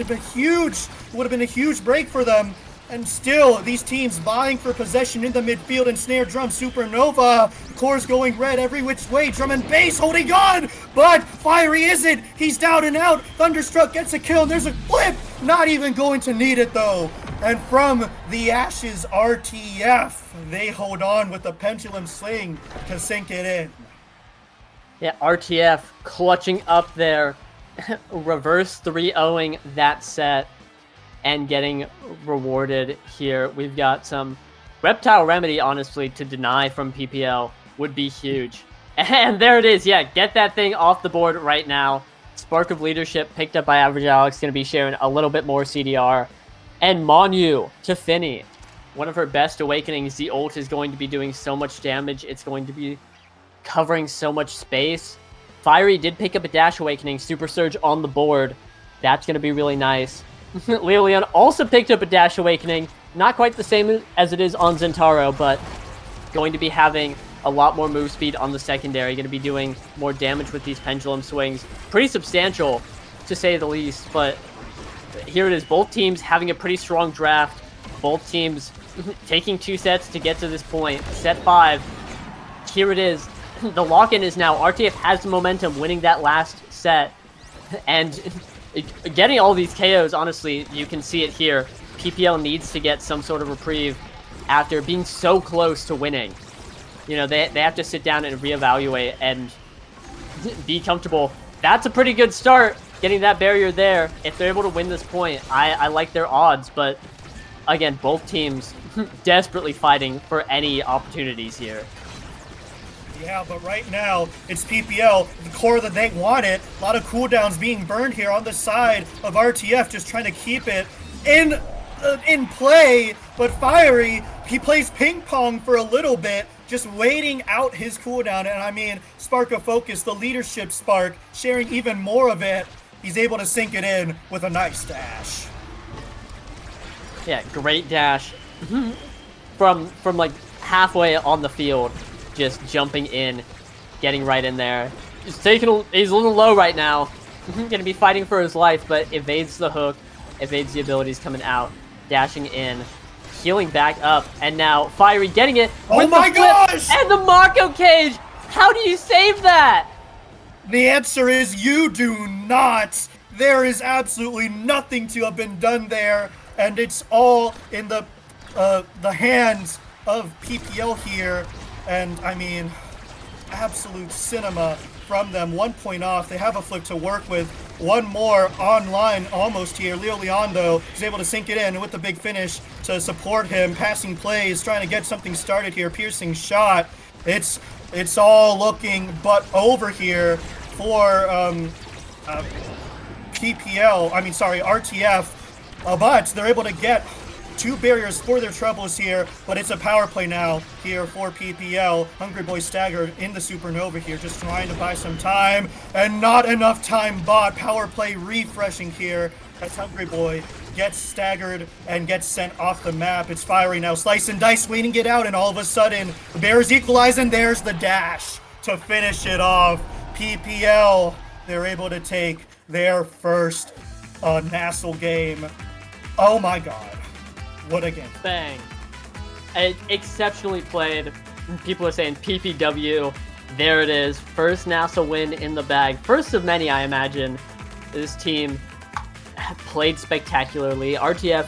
B: would have been a huge break for them. And still, these teams vying for possession in the midfield, and snare drum supernova. The core's going red every which way. Drum and bass holding on, but Fiery isn't. He's down and out. Thunderstruck gets a kill, and there's a flip. Not even going to need it though. And from the ashes, RTF, they hold on with the pendulum sling to sink it in.
A: Yeah, RTF clutching up there, reverse 3-0ing that set, and getting rewarded here. We've got some Reptile Remedy, honestly, to deny from PPL would be huge. And there it is. Yeah, get that thing off the board right now. Spark of Leadership picked up by Average Alex, going to be sharing a little bit more CDR. And Monu to Finny. One of her best awakenings. The ult is going to be doing so much damage. It's going to be covering so much space. Fiery did pick up a Dash Awakening. Super Surge on the board. That's going to be really nice. LeoLeon also picked up a Dash Awakening. Not quite the same as it is on Zentaro, but going to be having a lot more move speed on the secondary. Going to be doing more damage with these pendulum swings. Pretty substantial, to say the least. But here it is. Both teams having a pretty strong draft. Both teams taking 2 sets to get to this point. Set 5. Here it is. The lock-in is now. RTF has the momentum, winning that last set. And getting all these KOs, honestly, you can see it here. PPL needs to get some sort of reprieve after being so close to winning. You know, they have to sit down and reevaluate and be comfortable. That's a pretty good start, getting that barrier there. If they're able to win this point, I like their odds. But, again, both teams desperately fighting for any opportunities here.
B: Yeah, but right now, it's PPL, the core that they wanted. A lot of cooldowns being burned here on the side of RTF, just trying to keep it in play. But Fiery, he plays ping pong for a little bit, just waiting out his cooldown. And I mean, Spark of Focus, the leadership spark, sharing even more of it. He's able to sink it in with a nice dash.
A: Yeah, great dash from like halfway on the field. Just jumping in, getting right in there. He's a little low right now. Gonna be fighting for his life, but evades the hook, evades the abilities coming out, dashing in, healing back up, and now Fiery getting it.
B: Oh my gosh!
A: And the Mako cage! How do you save that?
B: The answer is you do not. There is absolutely nothing to have been done there, and it's all in the hands of PPL here. And, I mean, absolute cinema from them. 1 point off. They have a flip to work with. One more online almost here. LeoLeon, though, is able to sink it in with the big finish to support him. Passing plays, trying to get something started here. Piercing shot. It's all looking but over here for RTF. But they're able to get 2 barriers for their troubles here, but it's a power play now here for PPL. Hungry Boy staggered in the Supernova here, just trying to buy some time, and not enough time bought. Power play refreshing here as Hungry Boy gets staggered and gets sent off the map. It's Fiery now, slice and dice, waiting it out, and all of a sudden, the Bears equalize, and there's the dash to finish it off. PPL, they're able to take their first NASL game. Oh my god. What a game.
A: Bang. Exceptionally played. People are saying PPW. There it is. First NASL win in the bag. First of many, I imagine. This team played spectacularly. RTF,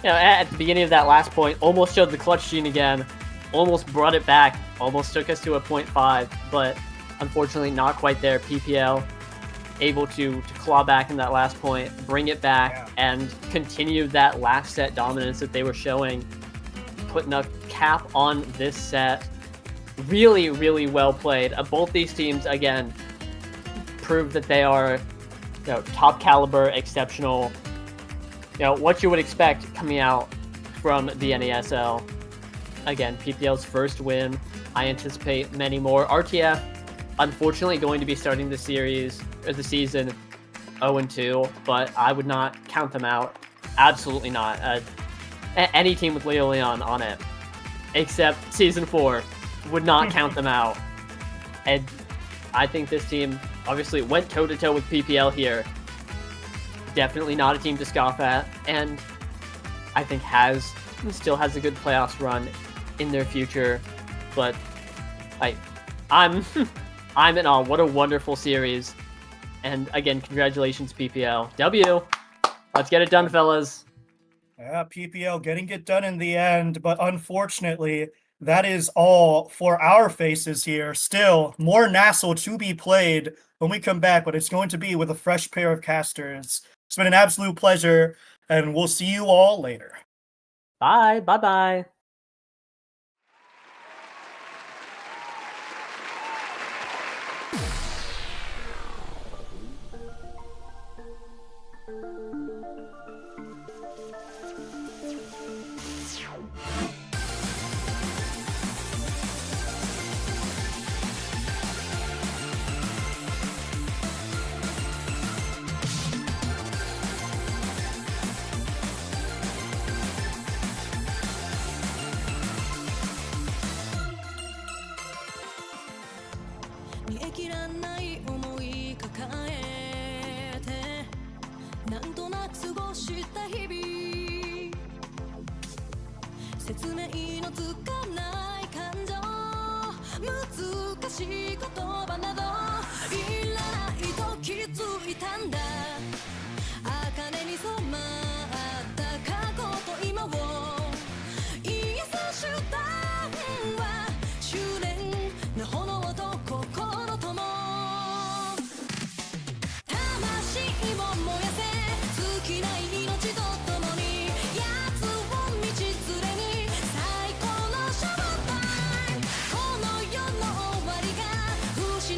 A: at the beginning of that last point, almost showed the clutch gene again. Almost brought it back. Almost took us to a 0.5. But unfortunately, not quite there. PPL able to claw back in that last point, bring it back, and continue that last set dominance that they were showing, putting a cap on this set. Really, really well played. Both these teams, again, prove that they are top caliber, exceptional, what you would expect coming out from the NASL. Again, PPL's first win. I anticipate many more. RTF, unfortunately, going to be starting the season 0-2, but I would not count them out. Absolutely not. Any team with LeoLeon on it, except Season 4, would not count them out. And I think this team obviously went toe-to-toe with PPL here. Definitely not a team to scoff at, and I think still has a good playoffs run in their future. But I'm in awe. What a wonderful series. And again, congratulations, PPL. W. Let's get it done, fellas.
B: Yeah, PPL getting it done in the end, but unfortunately, that is all for our faces here. Still, more NASL to be played when we come back, but it's going to be with a fresh pair of casters. It's been an absolute pleasure, and we'll see you all later.
A: Bye. Bye-bye.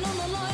C: No